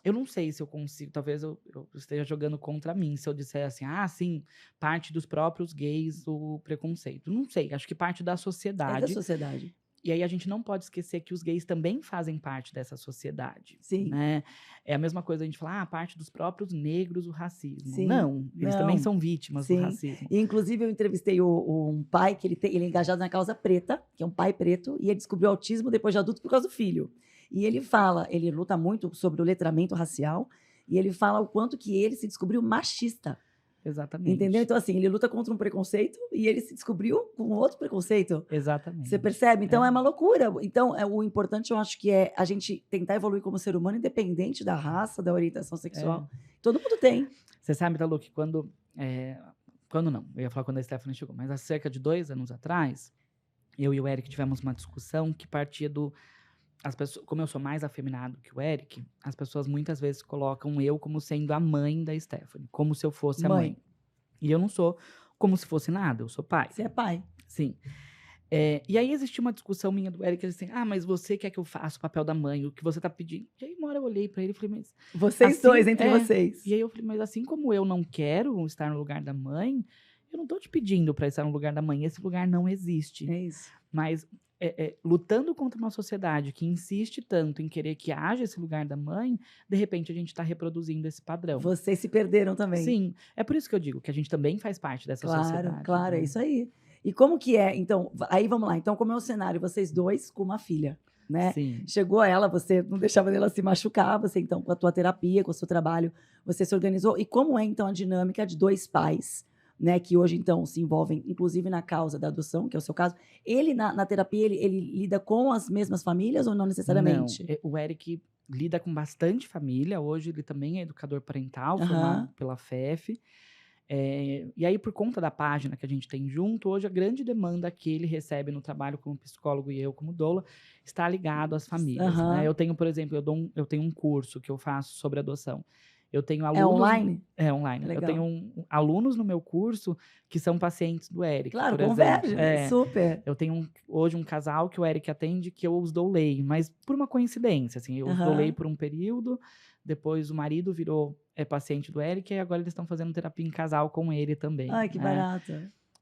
[SPEAKER 2] Eu não sei se eu consigo, talvez eu esteja jogando contra mim, se eu disser assim, sim, parte dos próprios gays o preconceito. Não sei, acho que parte da
[SPEAKER 1] É da
[SPEAKER 2] sociedade.
[SPEAKER 1] sociedade.
[SPEAKER 2] E aí a gente não pode esquecer que os gays também fazem parte dessa sociedade.
[SPEAKER 1] Sim.
[SPEAKER 2] Né? É a mesma coisa a gente falar, parte dos próprios negros o racismo.
[SPEAKER 1] Sim.
[SPEAKER 2] Não, eles também são vítimas do
[SPEAKER 1] Sim.
[SPEAKER 2] racismo.
[SPEAKER 1] E, inclusive, eu entrevistei um pai que ele é engajado na causa preta, que é um pai preto, e ele descobriu autismo depois de adulto por causa do filho. E ele luta muito sobre o letramento racial, e ele fala o quanto que ele se descobriu machista.
[SPEAKER 2] Exatamente.
[SPEAKER 1] Entendeu? Então, assim, ele luta contra um preconceito e ele se descobriu com outro preconceito.
[SPEAKER 2] Exatamente.
[SPEAKER 1] Você percebe? Então, é uma loucura. Então, o importante, eu acho que é a gente tentar evoluir como ser humano, independente da raça, da orientação sexual. Todo mundo tem.
[SPEAKER 2] Você sabe, Talu, que quando não, eu ia falar quando a Stephanie chegou, mas há cerca de 2 anos atrás, eu e o Eric tivemos uma discussão que partia as pessoas, como eu sou mais afeminado que o Eric, as pessoas muitas vezes colocam eu como sendo a mãe da Stephanie, como se eu fosse a mãe. E eu não sou como se fosse nada, eu sou pai.
[SPEAKER 1] Você é pai.
[SPEAKER 2] Sim. E aí existiu uma discussão minha do Eric, assim, mas você quer que eu faça o papel da mãe, o que você tá pedindo? E aí uma hora eu olhei pra ele e falei, mas...
[SPEAKER 1] Vocês dois, entre vocês.
[SPEAKER 2] E aí eu falei, mas assim como eu não quero estar no lugar da mãe, eu não tô te pedindo pra estar no lugar da mãe, esse lugar não existe.
[SPEAKER 1] É isso.
[SPEAKER 2] Mas lutando contra uma sociedade que insiste tanto em querer que haja esse lugar da mãe, de repente a gente está reproduzindo esse padrão.
[SPEAKER 1] Vocês se perderam também.
[SPEAKER 2] Sim, é por isso que eu digo que a gente também faz parte dessa sociedade.
[SPEAKER 1] Claro,
[SPEAKER 2] né?
[SPEAKER 1] é isso aí. E como que é? Então, aí vamos lá. Então, como é o cenário? Vocês dois com uma filha, né?
[SPEAKER 2] Sim.
[SPEAKER 1] Chegou ela, você não deixava ela se machucar, você então, com a tua terapia, com o seu trabalho, você se organizou. E como é, então, a dinâmica de dois pais, né, que hoje, então, se envolvem, inclusive, na causa da adoção, que é o seu caso. Ele, na terapia, ele lida com as mesmas famílias ou não necessariamente?
[SPEAKER 2] Não, o Eric lida com bastante família. Hoje ele também é educador parental, formado pela FEF. E aí, por conta da página que a gente tem junto, hoje a grande demanda que ele recebe no trabalho como psicólogo e eu como doula está ligado às famílias. Né? Eu tenho, por exemplo, eu tenho um curso que eu faço sobre adoção. Eu tenho
[SPEAKER 1] É
[SPEAKER 2] alunos...
[SPEAKER 1] online?
[SPEAKER 2] É online.
[SPEAKER 1] Legal.
[SPEAKER 2] Eu tenho alunos no meu curso que são pacientes do Eric,
[SPEAKER 1] Claro,
[SPEAKER 2] por exemplo.
[SPEAKER 1] converge, né? Super.
[SPEAKER 2] Eu tenho hoje um casal que o Eric atende que eu os doulei, mas por uma coincidência, assim, eu os doulei por um período, depois o marido virou paciente do Eric e agora eles estão fazendo terapia em casal com ele também.
[SPEAKER 1] Ai, que
[SPEAKER 2] né?
[SPEAKER 1] barato.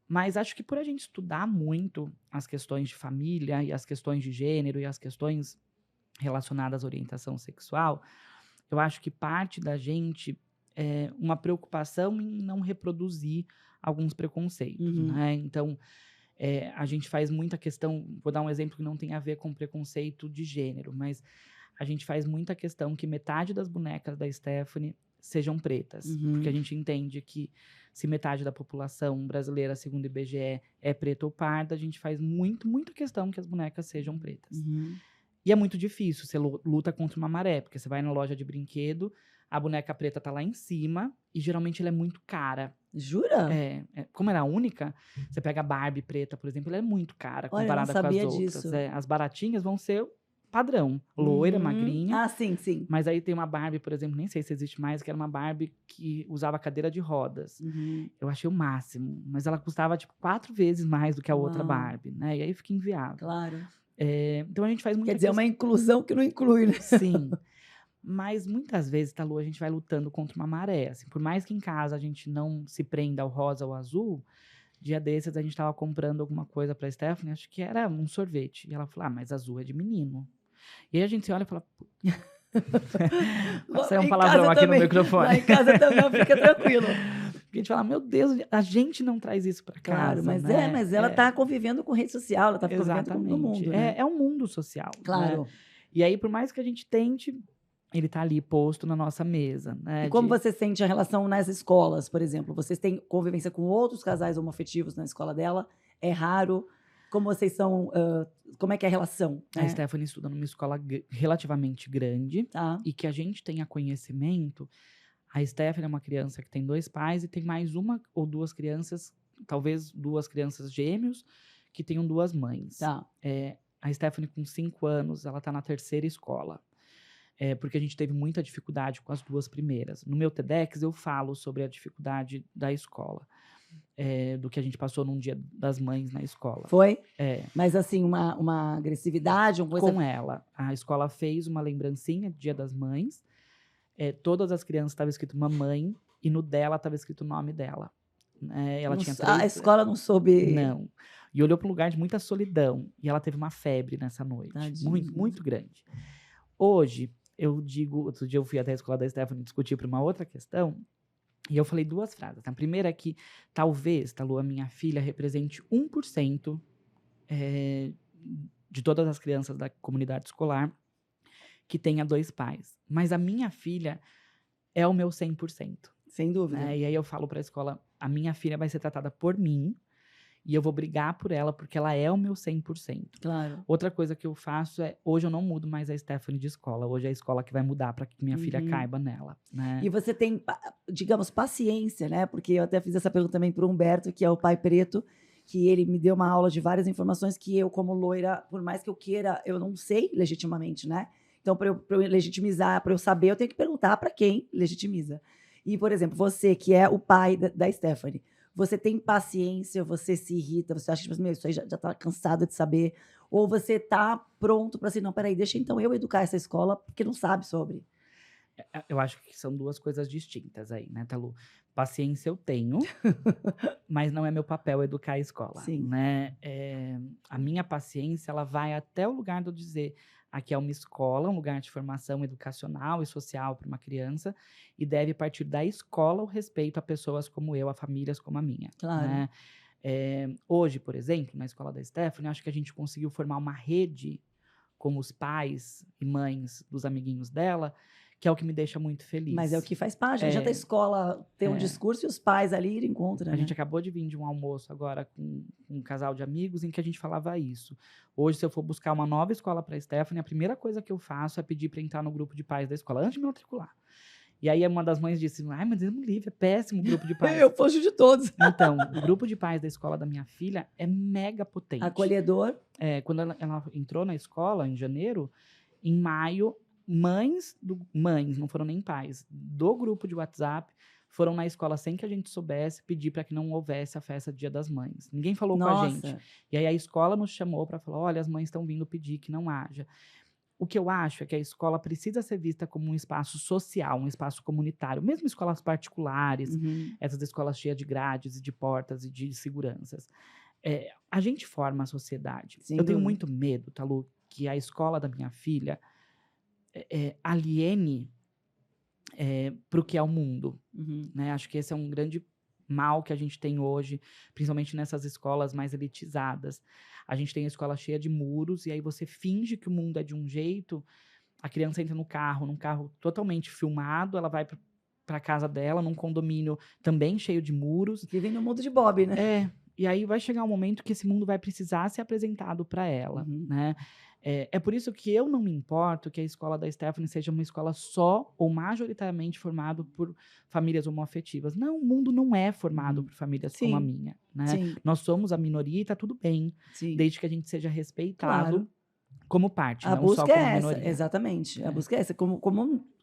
[SPEAKER 2] Mas acho que por a gente estudar muito as questões de família e as questões de gênero e as questões relacionadas à orientação sexual, eu acho que parte da gente é uma preocupação em não reproduzir alguns preconceitos, né? Então, a gente faz muita questão, vou dar um exemplo que não tem a ver com preconceito de gênero, mas a gente faz muita questão que metade das bonecas da Stephanie sejam pretas, porque a gente entende que se metade da população brasileira, segundo o IBGE, é preta ou parda, a gente faz muita questão que as bonecas sejam pretas. E é muito difícil, você luta contra uma maré, porque você vai na loja de brinquedo, a boneca preta tá lá em cima, e geralmente ela é muito cara.
[SPEAKER 1] Jura?
[SPEAKER 2] Como ela é a única, você pega a Barbie preta, por exemplo, ela é muito cara
[SPEAKER 1] Olha,
[SPEAKER 2] comparada
[SPEAKER 1] eu não
[SPEAKER 2] com as
[SPEAKER 1] sabia
[SPEAKER 2] outras.
[SPEAKER 1] disso.
[SPEAKER 2] As baratinhas vão ser padrão, loira, magrinha.
[SPEAKER 1] Ah, sim, sim.
[SPEAKER 2] Mas aí tem uma Barbie, por exemplo, nem sei se existe mais, que era uma Barbie que usava cadeira de rodas. Eu achei o máximo, mas ela custava tipo 4 vezes mais do que a outra Barbie, né? E aí fica inviável.
[SPEAKER 1] Claro.
[SPEAKER 2] Então a gente faz muita
[SPEAKER 1] Quer dizer, é uma inclusão que não inclui, né?
[SPEAKER 2] Sim. Mas muitas vezes, Talu, a gente vai lutando contra uma maré. Assim, por mais que em casa a gente não se prenda ao rosa ou ao azul, dia desses a gente estava comprando alguma coisa para Stephanie, acho que era um sorvete. E ela falou, mas azul é de menino. E aí a gente se olha e fala... Vai sair um palavrão aqui no microfone.
[SPEAKER 1] Lá em casa também, fica tranquilo.
[SPEAKER 2] Porque a gente fala, meu Deus, a gente não traz isso para casa.
[SPEAKER 1] Claro, mas
[SPEAKER 2] né?
[SPEAKER 1] mas ela está convivendo com rede social, ela está convivendo com o mundo, né?
[SPEAKER 2] É um mundo social.
[SPEAKER 1] Claro.
[SPEAKER 2] Né? E aí, por mais que a gente tente, ele está ali posto na nossa mesa. Né?
[SPEAKER 1] E como você sente a relação nas escolas, por exemplo? Vocês têm convivência com outros casais homoafetivos na escola dela? É raro? Como vocês são... como é que é a relação?
[SPEAKER 2] A Stephanie estuda numa escola relativamente grande. E que a gente tenha conhecimento... A Stephanie é uma criança que tem 2 pais e tem mais uma ou 2 crianças, talvez 2 crianças gêmeos, que tenham 2 mães. A Stephanie, com 5 anos, ela está na 3ª escola. Porque a gente teve muita dificuldade com as 2 primeiras. No meu TEDx, eu falo sobre a dificuldade da escola. Do que a gente passou num dia das mães na escola.
[SPEAKER 1] Foi? Mas assim, uma agressividade?
[SPEAKER 2] Com ela. A escola fez uma lembrancinha de Dia das Mães. Todas as crianças estavam escrito mamãe e no dela estava escrito o nome dela. Ela tinha 3...
[SPEAKER 1] A escola não soube...
[SPEAKER 2] Não. E olhou para um lugar de muita solidão. E ela teve uma febre nessa noite. Muito grande. Hoje, eu digo... Outro dia eu fui até a escola da Stephanie discutir para uma outra questão. E eu falei 2 frases. A primeira é que talvez, Talu, a minha filha represente 1% de todas as crianças da comunidade escolar que tenha 2 pais. Mas a minha filha é o meu 100%.
[SPEAKER 1] Sem dúvida.
[SPEAKER 2] E aí eu falo para a escola, a minha filha vai ser tratada por mim e eu vou brigar por ela porque ela é o meu 100%.
[SPEAKER 1] Claro.
[SPEAKER 2] Outra coisa que eu faço hoje eu não mudo mais a Stephanie de escola. Hoje é a escola que vai mudar para que minha filha caiba nela. Né?
[SPEAKER 1] E você tem, digamos, paciência, né? Porque eu até fiz essa pergunta também para o Humberto, que é o pai preto, que ele me deu uma aula de várias informações que eu, como loira, por mais que eu queira, eu não sei legitimamente, né? Então, para eu legitimizar, para eu saber, eu tenho que perguntar para quem legitimiza. E, por exemplo, você, que é o pai da Stephanie, você tem paciência, você se irrita, você acha que tipo, isso aí já está cansado de saber, ou você está pronto para assim, não, peraí, deixa então eu educar essa escola, porque não sabe sobre.
[SPEAKER 2] Eu acho que são 2 coisas distintas aí, né, Talu? Paciência eu tenho, mas não é meu papel educar a escola.
[SPEAKER 1] Sim.
[SPEAKER 2] Né? A minha paciência, ela vai até o lugar de eu dizer, aqui é uma escola, um lugar de formação educacional e social para uma criança, e deve partir da escola o respeito a pessoas como eu, a famílias como a minha.
[SPEAKER 1] Claro.
[SPEAKER 2] Né? Hoje, por exemplo, na escola da Stephanie, acho que a gente conseguiu formar uma rede com os pais e mães dos amiguinhos dela, que é o que me deixa muito feliz.
[SPEAKER 1] Mas é o que faz parte. Não adianta a escola ter um discurso e os pais ali irem contra.
[SPEAKER 2] A gente acabou de vir de um almoço agora com um casal de amigos em que a gente falava isso. Hoje, se eu for buscar uma nova escola para a Stephanie, a primeira coisa que eu faço é pedir para entrar no grupo de pais da escola, antes de me matricular. E aí uma das mães disse, mas Deus me livre, é péssimo o grupo de pais.
[SPEAKER 1] Eu fujo de todos.
[SPEAKER 2] Então, o grupo de pais da escola da minha filha é mega potente.
[SPEAKER 1] Acolhedor.
[SPEAKER 2] Quando ela entrou na escola, em janeiro, em maio, mães, não foram nem pais, do grupo de WhatsApp, foram na escola sem que a gente soubesse pedir para que não houvesse a festa do Dia das Mães. Ninguém falou com a gente.
[SPEAKER 1] Nossa.
[SPEAKER 2] E aí a escola nos chamou para falar, olha, as mães estão vindo pedir que não haja. O que eu acho é que a escola precisa ser vista como um espaço social, um espaço comunitário. Mesmo escolas particulares,
[SPEAKER 1] Uhum.
[SPEAKER 2] essas escolas cheias de grades e de portas e de seguranças. A gente forma a sociedade.
[SPEAKER 1] Sem
[SPEAKER 2] Eu tenho
[SPEAKER 1] dúvida.
[SPEAKER 2] muito medo, Talu, que a escola da minha filha aliene para o que é o mundo.
[SPEAKER 1] Uhum.
[SPEAKER 2] Né? Acho que esse é um grande mal que a gente tem hoje, principalmente nessas escolas mais elitizadas. A gente tem a escola cheia de muros, e aí você finge que o mundo é de um jeito, a criança entra num carro totalmente filmado, ela vai para casa dela, num condomínio também cheio de muros.
[SPEAKER 1] Vivem no mundo de Bob, né?
[SPEAKER 2] E aí vai chegar um momento que esse mundo vai precisar ser apresentado para ela,
[SPEAKER 1] Uhum.
[SPEAKER 2] né? É por isso que eu não me importo que a escola da Stephanie seja uma escola só ou majoritariamente formada por famílias homoafetivas. Não, o mundo não é formado por famílias como a
[SPEAKER 1] Sim.
[SPEAKER 2] minha, né?
[SPEAKER 1] Sim,
[SPEAKER 2] Nós somos a minoria e tá tudo bem,
[SPEAKER 1] sim.
[SPEAKER 2] desde que a gente seja respeitado
[SPEAKER 1] Claro.
[SPEAKER 2] como parte,
[SPEAKER 1] A
[SPEAKER 2] não só
[SPEAKER 1] busca
[SPEAKER 2] como
[SPEAKER 1] é essa,
[SPEAKER 2] minoria.
[SPEAKER 1] exatamente. A busca é essa, como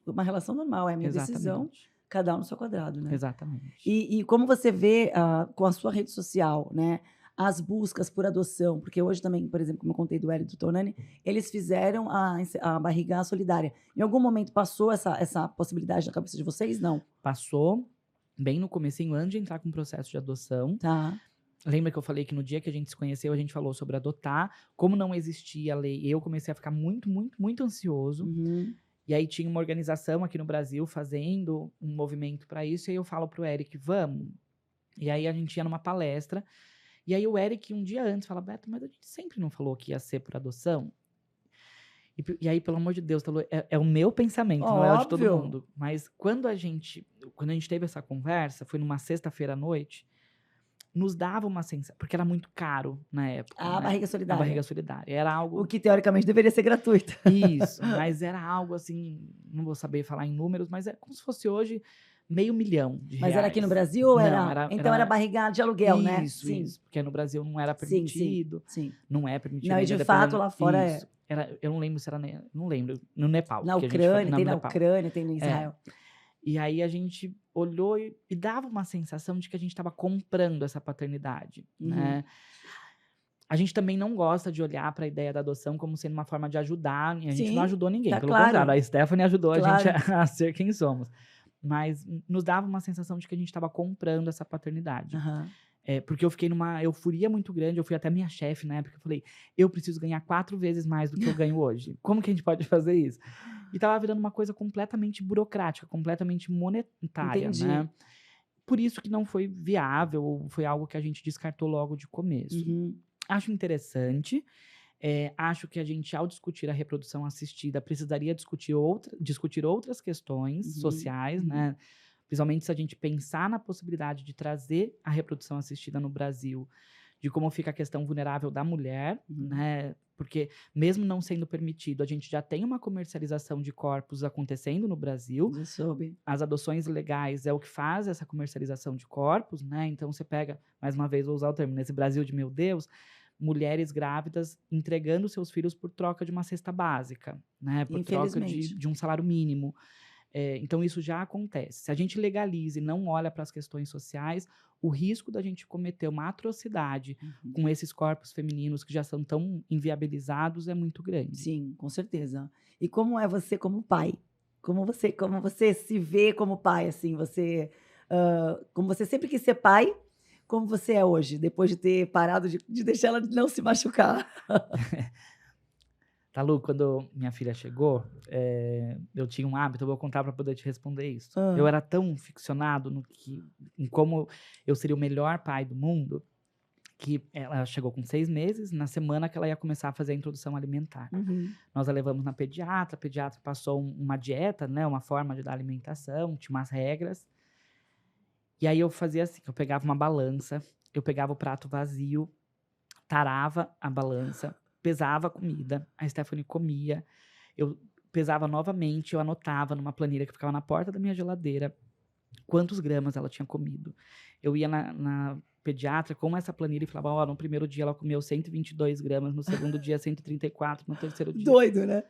[SPEAKER 1] uma relação normal, é a minha decisão,
[SPEAKER 2] Exatamente.
[SPEAKER 1] cada um no seu quadrado, né?
[SPEAKER 2] Exatamente.
[SPEAKER 1] E como você vê com a sua rede social, né? As buscas por adoção, porque hoje também, por exemplo, como eu contei do Hélio e do Tonani, eles fizeram a barriga solidária. Em algum momento passou essa possibilidade na cabeça de vocês? Não.
[SPEAKER 2] Passou bem no comecinho, antes de entrar com o processo de adoção.
[SPEAKER 1] Tá.
[SPEAKER 2] Lembra que eu falei que no dia que a gente se conheceu, a gente falou sobre adotar. Como não existia a lei, eu comecei a ficar muito, muito, muito ansioso.
[SPEAKER 1] Uhum.
[SPEAKER 2] E aí tinha uma organização aqui no Brasil fazendo um movimento para isso. E aí eu falo pro Eric, vamos. E aí a gente ia numa palestra. E aí o Eric, um dia antes, fala, Beto, mas a gente sempre não falou que ia ser por adoção? E aí, pelo amor de Deus, Talu, é o meu pensamento, não é o de todo
[SPEAKER 1] Óbvio.
[SPEAKER 2] mundo. Mas quando a gente teve essa conversa, foi numa sexta-feira à noite, nos dava uma sensação, porque era muito caro na época,
[SPEAKER 1] A
[SPEAKER 2] né?
[SPEAKER 1] barriga
[SPEAKER 2] A
[SPEAKER 1] solidária.
[SPEAKER 2] barriga solidária. Era algo...
[SPEAKER 1] O que teoricamente deveria ser gratuito.
[SPEAKER 2] Isso, mas era algo assim, não vou saber falar em números, mas é como se fosse hoje $500 mil de
[SPEAKER 1] Mas
[SPEAKER 2] reais.
[SPEAKER 1] era aqui no Brasil ou
[SPEAKER 2] Não,
[SPEAKER 1] era... Então era barriga de aluguel, né?
[SPEAKER 2] Isso, porque no Brasil não era
[SPEAKER 1] Sim,
[SPEAKER 2] permitido.
[SPEAKER 1] sim.
[SPEAKER 2] Não é permitido.
[SPEAKER 1] Não, e
[SPEAKER 2] ainda,
[SPEAKER 1] de fato
[SPEAKER 2] dependendo-
[SPEAKER 1] lá fora
[SPEAKER 2] Isso. Eu não lembro se era... Não lembro. No Nepal.
[SPEAKER 1] Na
[SPEAKER 2] que a gente foi-
[SPEAKER 1] Ucrânia, tem
[SPEAKER 2] no
[SPEAKER 1] na
[SPEAKER 2] Nepal.
[SPEAKER 1] Ucrânia, tem no Israel.
[SPEAKER 2] E aí a gente olhou e dava uma sensação de que a gente estava comprando essa paternidade,
[SPEAKER 1] Uhum.
[SPEAKER 2] né? A gente também não gosta de olhar para a ideia da adoção como sendo uma forma de ajudar. E a gente
[SPEAKER 1] Sim,
[SPEAKER 2] não ajudou ninguém.
[SPEAKER 1] tá
[SPEAKER 2] Pelo
[SPEAKER 1] claro.
[SPEAKER 2] contrário, a Stephanie ajudou a
[SPEAKER 1] Claro.
[SPEAKER 2] gente a ser quem somos. Mas nos dava uma sensação de que a gente estava comprando essa paternidade.
[SPEAKER 1] Aham.
[SPEAKER 2] Porque eu fiquei numa euforia muito grande. Eu fui até minha chefe na época. Eu falei, eu preciso ganhar 4 vezes mais do que eu ganho hoje. Como que a gente pode fazer isso? E tava virando uma coisa completamente burocrática, completamente monetária,
[SPEAKER 1] Entendi.
[SPEAKER 2] né? Por isso que não foi viável, foi algo que a gente descartou logo de começo.
[SPEAKER 1] Uhum.
[SPEAKER 2] Acho interessante. Acho que a gente, ao discutir a reprodução assistida, precisaria discutir outras questões
[SPEAKER 1] Uhum.
[SPEAKER 2] sociais,
[SPEAKER 1] Uhum.
[SPEAKER 2] né? Principalmente se a gente pensar na possibilidade de trazer a reprodução assistida no Brasil, de como fica a questão vulnerável da mulher,
[SPEAKER 1] Uhum.
[SPEAKER 2] né? Porque, mesmo não sendo permitido, a gente já tem uma comercialização de corpos acontecendo no Brasil.
[SPEAKER 1] Já soube.
[SPEAKER 2] As adoções ilegais é o que faz essa comercialização de corpos, né? Então, você pega, mais uma vez, vou usar o termo, nesse Brasil de meu Deus, mulheres grávidas entregando seus filhos por troca de uma cesta básica, né? Por troca
[SPEAKER 1] Infelizmente.
[SPEAKER 2] de um salário mínimo. Então, isso já acontece. Se a gente legaliza e não olha para as questões sociais, o risco da gente cometer uma atrocidade
[SPEAKER 1] Uhum.
[SPEAKER 2] com esses corpos femininos que já são tão inviabilizados é muito grande.
[SPEAKER 1] Sim, com certeza. E como é você como pai? Como você se vê como pai, assim? Como você sempre quis ser pai, como você é hoje, depois de ter parado de deixar ela não se machucar?
[SPEAKER 2] Talu, quando minha filha chegou, eu tinha um hábito, eu vou contar para poder te responder isso.
[SPEAKER 1] Ah.
[SPEAKER 2] Eu era tão ficcionado em como eu seria o melhor pai do mundo, que ela chegou com 6 meses, na semana que ela ia começar a fazer a introdução alimentar.
[SPEAKER 1] Uhum.
[SPEAKER 2] Nós a levamos na pediatra, a pediatra passou uma dieta, né, uma forma de dar alimentação, tinha umas regras. E aí eu fazia assim, eu pegava uma balança, eu pegava o prato vazio, tarava a balança, pesava a comida, a Stephanie comia, eu pesava novamente, eu anotava numa planilha que ficava na porta da minha geladeira quantos gramas ela tinha comido. Eu ia na pediatra com essa planilha e falava, ó, no primeiro dia ela comeu 122 gramas, no segundo dia 134, no terceiro dia...
[SPEAKER 1] Doido, né?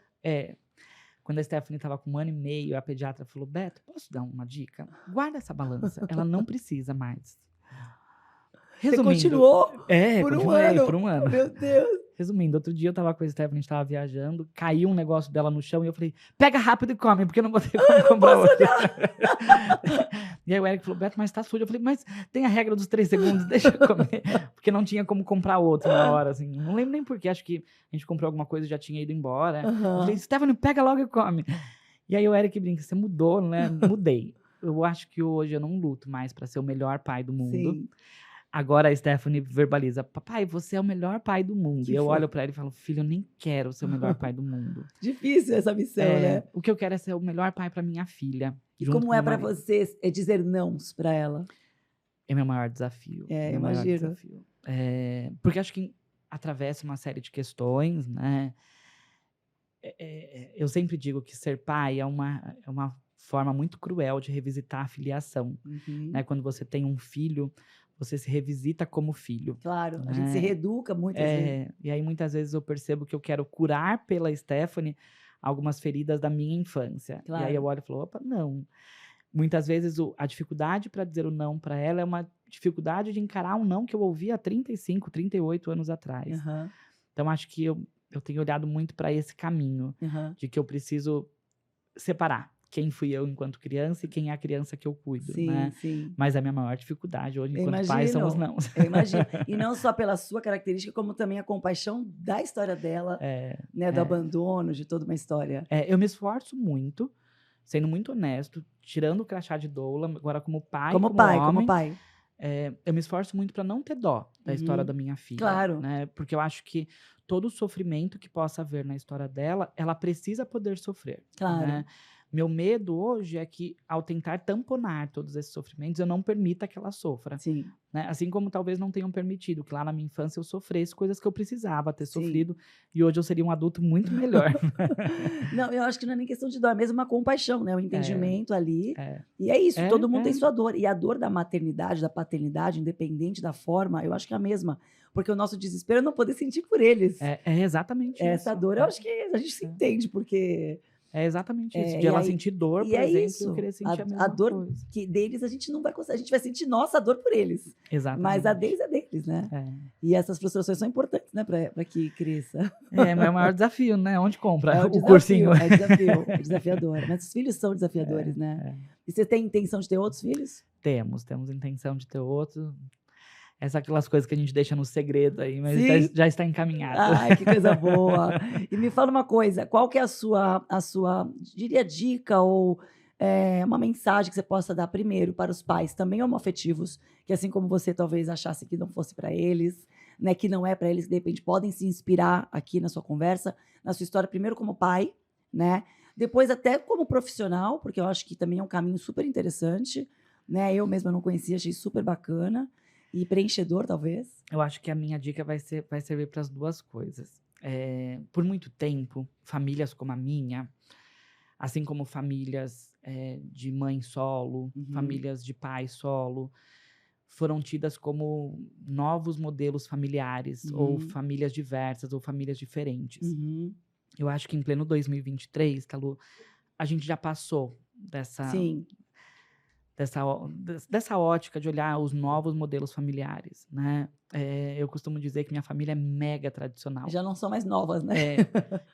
[SPEAKER 2] Quando a Stephanie estava com 1 ano e meio, a pediatra falou, Beto, posso dar uma dica? Guarda essa balança, ela não precisa mais.
[SPEAKER 1] Você
[SPEAKER 2] Resumindo,
[SPEAKER 1] continuou por um
[SPEAKER 2] continuei
[SPEAKER 1] ano?
[SPEAKER 2] por 1 ano.
[SPEAKER 1] Meu Deus.
[SPEAKER 2] Resumindo, outro dia eu tava com a Stephanie, a gente tava viajando, caiu um negócio dela no chão e eu falei, pega rápido e come, porque eu não vou ter como comprar outro. E aí o Eric falou, Beto, mas tá sujo. Eu falei, mas tem a regra dos 3 segundos, deixa eu comer. Porque não tinha como comprar outro na hora, assim. Não lembro nem porquê, acho que a gente comprou alguma coisa e já tinha ido embora. Eu falei, Stephanie, pega logo e come. E aí o Eric brinca, você mudou, né? Mudei. Eu acho que hoje eu não luto mais pra ser o melhor pai do mundo.
[SPEAKER 1] Sim.
[SPEAKER 2] Agora a Stephanie verbaliza, papai, você é o melhor pai do mundo.
[SPEAKER 1] Que
[SPEAKER 2] E eu
[SPEAKER 1] fofo.
[SPEAKER 2] olho pra ela e falo, filho, eu nem quero ser o melhor pai do mundo.
[SPEAKER 1] Difícil essa missão, né?
[SPEAKER 2] O que eu quero é ser o melhor pai pra minha filha.
[SPEAKER 1] E
[SPEAKER 2] junto
[SPEAKER 1] como
[SPEAKER 2] com
[SPEAKER 1] é
[SPEAKER 2] meu
[SPEAKER 1] pra
[SPEAKER 2] marido.
[SPEAKER 1] você dizer nãos pra ela?
[SPEAKER 2] É meu maior desafio. Meu maior
[SPEAKER 1] imagino.
[SPEAKER 2] desafio. Porque acho que atravessa uma série de questões, né? Eu sempre digo que ser pai é uma forma muito cruel de revisitar a filiação.
[SPEAKER 1] Uhum.
[SPEAKER 2] Né? Quando você tem um filho, você se revisita como filho.
[SPEAKER 1] Claro, a gente se reeduca muitas vezes.
[SPEAKER 2] E aí muitas vezes eu percebo que eu quero curar pela Stephanie algumas feridas da minha infância.
[SPEAKER 1] Claro.
[SPEAKER 2] E aí eu olho e falo, opa, não. Muitas vezes a dificuldade para dizer o não para ela é uma dificuldade de encarar um não que eu ouvi há 35, 38 anos atrás.
[SPEAKER 1] Aham,
[SPEAKER 2] Então acho que eu tenho olhado muito para esse caminho
[SPEAKER 1] aham.
[SPEAKER 2] de que eu preciso separar quem fui eu enquanto criança e quem é a criança que eu cuido,
[SPEAKER 1] Sim,
[SPEAKER 2] né?
[SPEAKER 1] sim.
[SPEAKER 2] Mas a minha maior dificuldade hoje
[SPEAKER 1] Eu
[SPEAKER 2] enquanto pai são os
[SPEAKER 1] imagino.
[SPEAKER 2] nãos.
[SPEAKER 1] Eu imagino. E não só pela sua característica, como também a compaixão da história dela, né? Do abandono, de toda uma história.
[SPEAKER 2] Eu me esforço muito, sendo muito honesto, tirando o crachá de doula, agora como pai,
[SPEAKER 1] Como pai.
[SPEAKER 2] eu me esforço muito para não ter dó da história da minha filha.
[SPEAKER 1] Claro.
[SPEAKER 2] Né? Porque eu acho que todo o sofrimento que possa haver na história dela, ela precisa poder sofrer.
[SPEAKER 1] Claro.
[SPEAKER 2] Né? Meu medo hoje é que, ao tentar tamponar todos esses sofrimentos, eu não permita que ela sofra.
[SPEAKER 1] Sim.
[SPEAKER 2] Né? Assim como talvez não tenham permitido que lá na minha infância eu sofresse coisas que eu precisava ter
[SPEAKER 1] Sim.
[SPEAKER 2] sofrido, e hoje eu seria um adulto muito melhor.
[SPEAKER 1] Não, eu acho que não é nem questão de dor, é mesmo uma compaixão, né? O entendimento ali. E é isso,
[SPEAKER 2] É,
[SPEAKER 1] todo mundo
[SPEAKER 2] é.
[SPEAKER 1] tem sua dor. E a dor da maternidade, da paternidade, independente da forma, eu acho que é a mesma. Porque o nosso desespero é não poder sentir por eles.
[SPEAKER 2] É exatamente
[SPEAKER 1] Essa
[SPEAKER 2] isso.
[SPEAKER 1] dor, eu acho que a gente se entende, porque...
[SPEAKER 2] É exatamente isso.
[SPEAKER 1] É,
[SPEAKER 2] De
[SPEAKER 1] e
[SPEAKER 2] ela
[SPEAKER 1] aí-
[SPEAKER 2] sentir dor,
[SPEAKER 1] e
[SPEAKER 2] por
[SPEAKER 1] é
[SPEAKER 2] exemplo,
[SPEAKER 1] isso.
[SPEAKER 2] eu querer sentir a mesma
[SPEAKER 1] A dor
[SPEAKER 2] coisa.
[SPEAKER 1] que deles a gente não vai conseguir. A gente vai sentir nossa dor por eles.
[SPEAKER 2] Exatamente.
[SPEAKER 1] Mas a deles é deles, né?
[SPEAKER 2] É.
[SPEAKER 1] E essas frustrações são importantes, né? Pra que cresça.
[SPEAKER 2] É o maior desafio, né? Onde compra
[SPEAKER 1] É
[SPEAKER 2] o
[SPEAKER 1] desafio,
[SPEAKER 2] cursinho?
[SPEAKER 1] É desafio, é desafiador. Mas os filhos são desafiadores, né? E você tem intenção de ter outros filhos?
[SPEAKER 2] Temos intenção de ter outro. Aquelas coisas que a gente deixa no segredo aí, mas
[SPEAKER 1] Sim.
[SPEAKER 2] já está encaminhado.
[SPEAKER 1] Ai, que coisa boa. E me fala uma coisa, qual que é a sua diria, dica ou uma mensagem que você possa dar primeiro para os pais, também homoafetivos, que assim como você talvez achasse que não fosse para eles, né, que não é para eles, que de repente podem se inspirar aqui na sua conversa, na sua história, primeiro como pai, né? Depois até como profissional, porque eu acho que também é um caminho super interessante, né? Eu mesma não conhecia, achei super bacana. E preenchedor, talvez.
[SPEAKER 2] Eu acho que a minha dica vai servir para as duas coisas. Por muito tempo, famílias como a minha, assim como famílias de mãe solo, famílias de pai solo, foram tidas como novos modelos familiares, ou famílias diversas, ou famílias diferentes. Eu acho que em pleno 2023, Talu, a gente já passou
[SPEAKER 1] Sim.
[SPEAKER 2] dessa ótica de olhar os novos modelos familiares, né? Eu costumo dizer que minha família é mega tradicional.
[SPEAKER 1] Já não são mais novas, né?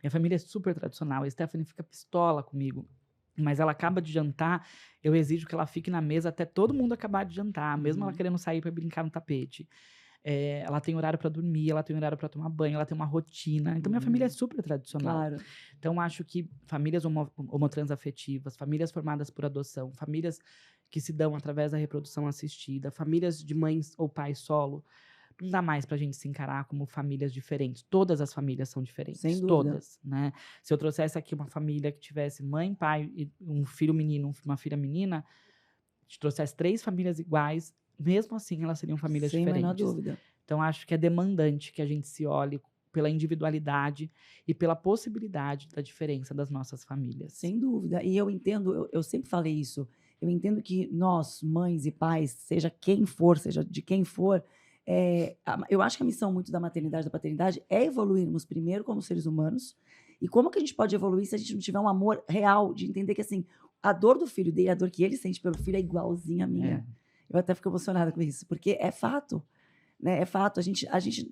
[SPEAKER 2] Minha família é super tradicional. A Stephanie fica pistola comigo. Mas ela acaba de jantar, eu exijo que ela fique na mesa até todo mundo acabar de jantar, mesmo ela querendo sair para brincar no tapete. Ela tem horário para dormir, ela tem horário para tomar banho, ela tem uma rotina. Então, minha família é super tradicional.
[SPEAKER 1] Claro.
[SPEAKER 2] Então, acho que famílias homotransafetivas, famílias formadas por adoção, famílias que se dão através da reprodução assistida, famílias de mães ou pais solo, não dá mais pra gente se encarar como famílias diferentes. Todas as famílias são diferentes.
[SPEAKER 1] Sem dúvida.
[SPEAKER 2] Todas, né? Se eu trouxesse aqui uma família que tivesse mãe, pai, e um filho menino, uma filha menina, te trouxesse 3 famílias iguais, mesmo assim elas seriam famílias
[SPEAKER 1] Sem a
[SPEAKER 2] diferentes.
[SPEAKER 1] menor dúvida.
[SPEAKER 2] Então, acho que é demandante que a gente se olhe pela individualidade e pela possibilidade da diferença das nossas famílias.
[SPEAKER 1] Sem dúvida. E eu entendo, eu sempre falei isso, eu entendo que nós, mães e pais, seja quem for, seja de quem for, eu acho que a missão muito da maternidade e da paternidade é evoluirmos primeiro como seres humanos E como que a gente pode evoluir se a gente não tiver um amor real, de entender que, assim, a dor do filho dele, a dor que ele sente pelo filho é igualzinha à minha. Eu até fico emocionada com isso, porque é fato. Né? É fato, a gente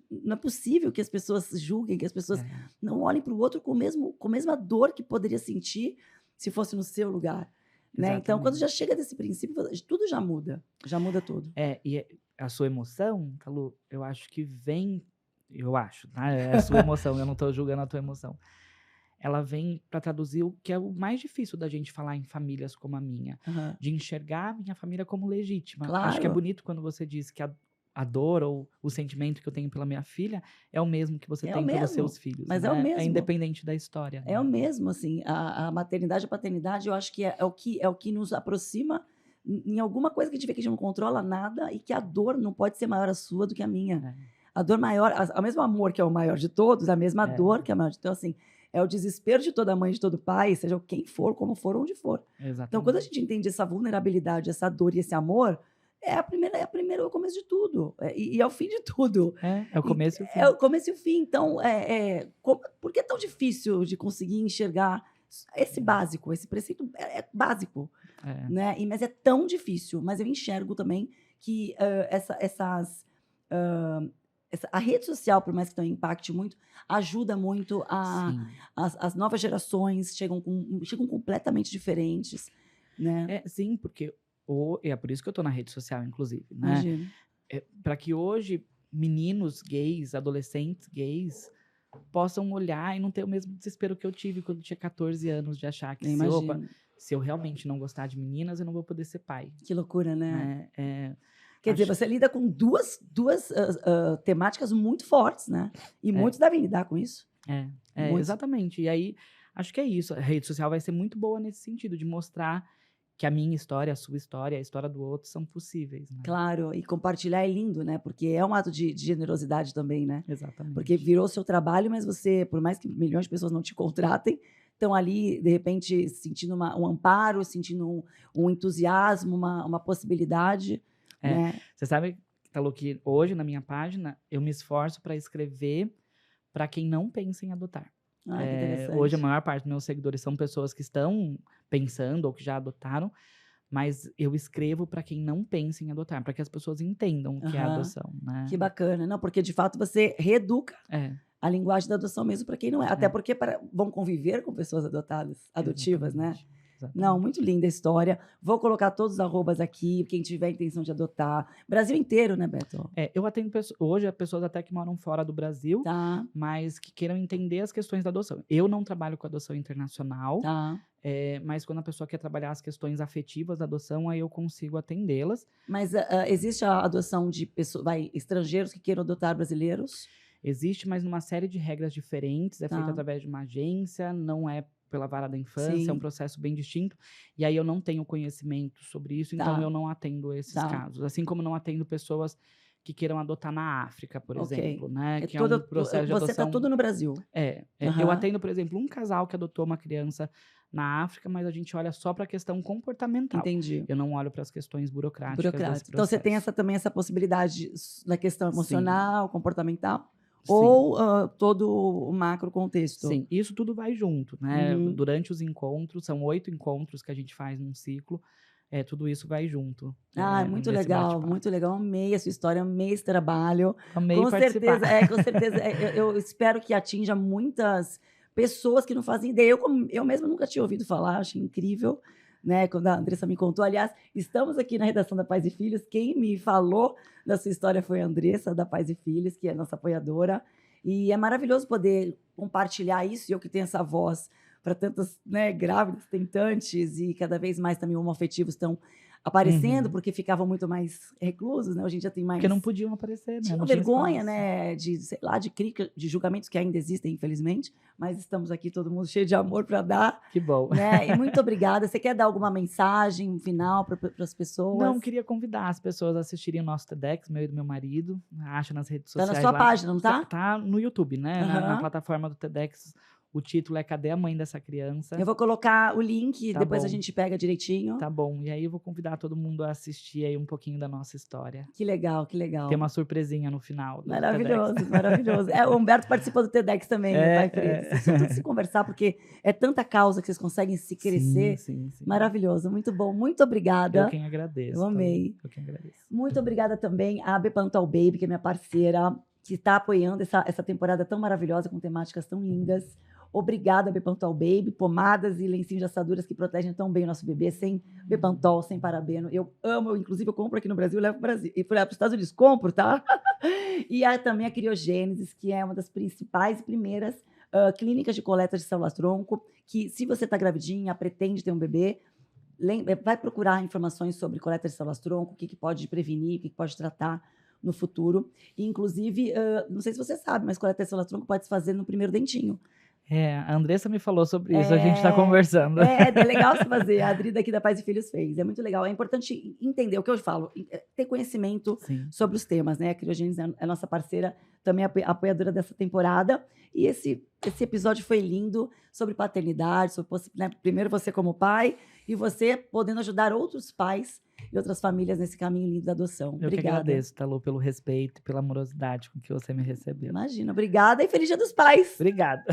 [SPEAKER 1] não é possível que as pessoas julguem, que as pessoas não olhem para o outro com a mesma dor que poderia sentir se fosse no seu lugar. Né? Então, quando já chega desse princípio, tudo já muda tudo.
[SPEAKER 2] E a sua emoção, Calu, eu acho que vem, tá? É a sua emoção, eu não estou julgando a tua emoção. Ela vem para traduzir o que é o mais difícil da gente falar em famílias como a minha, de enxergar a minha família como legítima.
[SPEAKER 1] Claro.
[SPEAKER 2] Acho que é bonito quando você diz que a dor ou o sentimento que eu tenho pela minha filha é o mesmo que você tem pelos seus filhos.
[SPEAKER 1] Mas
[SPEAKER 2] né?
[SPEAKER 1] é o mesmo.
[SPEAKER 2] É independente da história.
[SPEAKER 1] É o mesmo, assim, a maternidade e a paternidade, eu acho que é o que nos aproxima em alguma coisa que a gente vê que a gente não controla nada e que a dor não pode ser maior a sua do que a minha. A dor maior, o mesmo amor que é o maior de todos, a mesma dor que é a maior de todos. Então, assim, é o desespero de toda mãe, de todo pai, seja quem for, como for, onde for.
[SPEAKER 2] Exatamente.
[SPEAKER 1] Então, quando a gente entende essa vulnerabilidade, essa dor e esse amor, é o começo de tudo. E é o fim de tudo.
[SPEAKER 2] É o começo e o fim.
[SPEAKER 1] É o começo e o fim. Então, por que é tão difícil de conseguir enxergar esse básico? Esse preceito é básico. Né? Mas é tão difícil. Mas eu enxergo também que a rede social, por mais que tenha impacte muito, ajuda muito as novas gerações chegam completamente diferentes. Né?
[SPEAKER 2] Sim, porque é por isso que eu tô na rede social, inclusive, né?
[SPEAKER 1] Imagino.
[SPEAKER 2] Para que hoje meninos gays, adolescentes gays, possam olhar e não ter o mesmo desespero que eu tive quando eu tinha 14 anos, de achar que se eu realmente não gostar de meninas, eu não vou poder ser pai.
[SPEAKER 1] Que loucura, né?
[SPEAKER 2] Quer
[SPEAKER 1] dizer, você lida com duas temáticas muito fortes, né? E muitos devem lidar com isso.
[SPEAKER 2] Exatamente. E aí, acho que é isso. A rede social vai ser muito boa nesse sentido, de mostrar que a minha história, a sua história, a história do outro são possíveis. Né?
[SPEAKER 1] Claro, e compartilhar é lindo, né? Porque é um ato de generosidade também, né?
[SPEAKER 2] Exatamente.
[SPEAKER 1] Porque virou seu trabalho, mas você, por mais que milhões de pessoas não te contratem, estão ali, de repente, sentindo um amparo, sentindo um entusiasmo, uma possibilidade. Né?
[SPEAKER 2] Você sabe, Talu, que hoje na minha página eu me esforço para escrever para quem não pensa em adotar.
[SPEAKER 1] Que interessante.
[SPEAKER 2] Hoje a maior parte dos meus seguidores são pessoas que estão pensando ou que já adotaram, mas eu escrevo para quem não pensa em adotar, para que as pessoas entendam o que é adoção. Né?
[SPEAKER 1] Que bacana, não? Porque de fato você reeduca a linguagem da adoção mesmo para quem não é. Até porque vão conviver com pessoas adotivas, né?
[SPEAKER 2] Exatamente.
[SPEAKER 1] Não, muito linda a história. Vou colocar todos os arrobas aqui, quem tiver intenção de adotar. Brasil inteiro, né, Beto?
[SPEAKER 2] Eu atendo hoje pessoas até que moram fora do Brasil, mas que queiram entender as questões da adoção. Eu não trabalho com adoção internacional, mas quando a pessoa quer trabalhar as questões afetivas da adoção, aí eu consigo atendê-las.
[SPEAKER 1] Mas existe a adoção de estrangeiros que queiram adotar brasileiros?
[SPEAKER 2] Existe, mas numa série de regras diferentes. É feito através de uma agência, não é pela vara da infância, é um processo bem distinto. E aí eu não tenho conhecimento sobre isso, então eu não atendo esses casos. Assim como não atendo pessoas que queiram adotar na África, por exemplo, né? Que é um processo de adoção.
[SPEAKER 1] Você está tudo no Brasil.
[SPEAKER 2] Eu atendo, por exemplo, um casal que adotou uma criança na África, mas a gente olha só para a questão comportamental.
[SPEAKER 1] Entendi.
[SPEAKER 2] Eu não olho para as questões burocráticas.
[SPEAKER 1] Então você tem também essa possibilidade na questão emocional, comportamental? Ou todo o macro contexto?
[SPEAKER 2] Sim, isso tudo vai junto, né? Durante os encontros, são 8 encontros que a gente faz num ciclo, tudo isso vai junto.
[SPEAKER 1] Muito legal, muito legal. Amei a sua história, amei esse trabalho.
[SPEAKER 2] Amei participar.
[SPEAKER 1] Com certeza. Eu espero que atinja muitas pessoas que não fazem ideia. Eu mesma nunca tinha ouvido falar, achei incrível. Né, quando a Andressa me contou. Aliás, estamos aqui na redação da Pais e Filhos. Quem me falou da sua história foi a Andressa, da Pais e Filhos, que é nossa apoiadora. E é maravilhoso poder compartilhar isso, e eu que tenho essa voz para tantas, né, grávidas, tentantes, e cada vez mais também homoafetivos estão aparecendo, porque ficavam muito mais reclusos, né? Hoje em dia tem mais...
[SPEAKER 2] Porque não podiam aparecer, né?
[SPEAKER 1] Tinham vergonha, né? De crítica, de julgamentos que ainda existem, infelizmente. Mas estamos aqui, todo mundo cheio de amor para dar.
[SPEAKER 2] Que bom.
[SPEAKER 1] Né? E muito obrigada. Você quer dar alguma mensagem final para as pessoas?
[SPEAKER 2] Não, queria convidar as pessoas a assistirem o nosso TEDx, meu e do meu marido. Acha nas redes sociais.
[SPEAKER 1] Tá na sua página, não tá?
[SPEAKER 2] Tá no YouTube, né? Na plataforma do TEDx. O título é Cadê a Mãe dessa Criança?
[SPEAKER 1] Eu vou colocar o link,
[SPEAKER 2] Tá
[SPEAKER 1] depois a
[SPEAKER 2] bom.
[SPEAKER 1] gente pega direitinho.
[SPEAKER 2] Tá bom. E aí eu vou convidar todo mundo a assistir aí um pouquinho da nossa história.
[SPEAKER 1] Que legal, que legal.
[SPEAKER 2] Tem uma surpresinha no final do
[SPEAKER 1] Maravilhoso,
[SPEAKER 2] TEDx.
[SPEAKER 1] maravilhoso. O Humberto participou do TEDx também, meu pai preto. Vocês precisam se conversar, porque é tanta causa que vocês conseguem se crescer.
[SPEAKER 2] Sim.
[SPEAKER 1] Maravilhoso, muito bom. Muito obrigada.
[SPEAKER 2] Eu quem agradeço.
[SPEAKER 1] Eu amei.
[SPEAKER 2] Eu quem agradeço.
[SPEAKER 1] Muito obrigada também à Bepantol Baby, que é minha parceira, que está apoiando essa temporada tão maravilhosa, com temáticas tão lindas. Obrigada, Bepantol Baby, pomadas e lencinhos de assaduras que protegem tão bem o nosso bebê, sem Bepantol, sem parabeno. Eu amo, inclusive eu compro aqui no Brasil, levo para o Brasil. E para os Estados Unidos, compro, tá? E há também a Criogênesis, que é uma das principais e primeiras clínicas de coleta de célula-tronco, que se você está gravidinha, pretende ter um bebê, vai procurar informações sobre coleta de células-tronco, o que pode prevenir, o que pode tratar no futuro. E, inclusive, não sei se você sabe, mas coleta de células-tronco pode se fazer no primeiro dentinho.
[SPEAKER 2] A Andressa me falou sobre isso, a gente está conversando.
[SPEAKER 1] É legal se fazer, a Adri daqui da Pais e Filhos fez, é muito legal. É importante entender o que eu falo, ter conhecimento sobre os temas, né? A Criogênesis é a nossa parceira, também apoiadora dessa temporada. E esse episódio foi lindo, sobre paternidade, sobre, né, primeiro você como pai, e você podendo ajudar outros pais e outras famílias nesse caminho lindo da adoção.
[SPEAKER 2] Eu
[SPEAKER 1] Obrigada.
[SPEAKER 2] que agradeço, Talu, pelo respeito e pela amorosidade com que você me recebeu.
[SPEAKER 1] Imagina, obrigada e feliz Dia dos Pais!
[SPEAKER 2] Obrigado.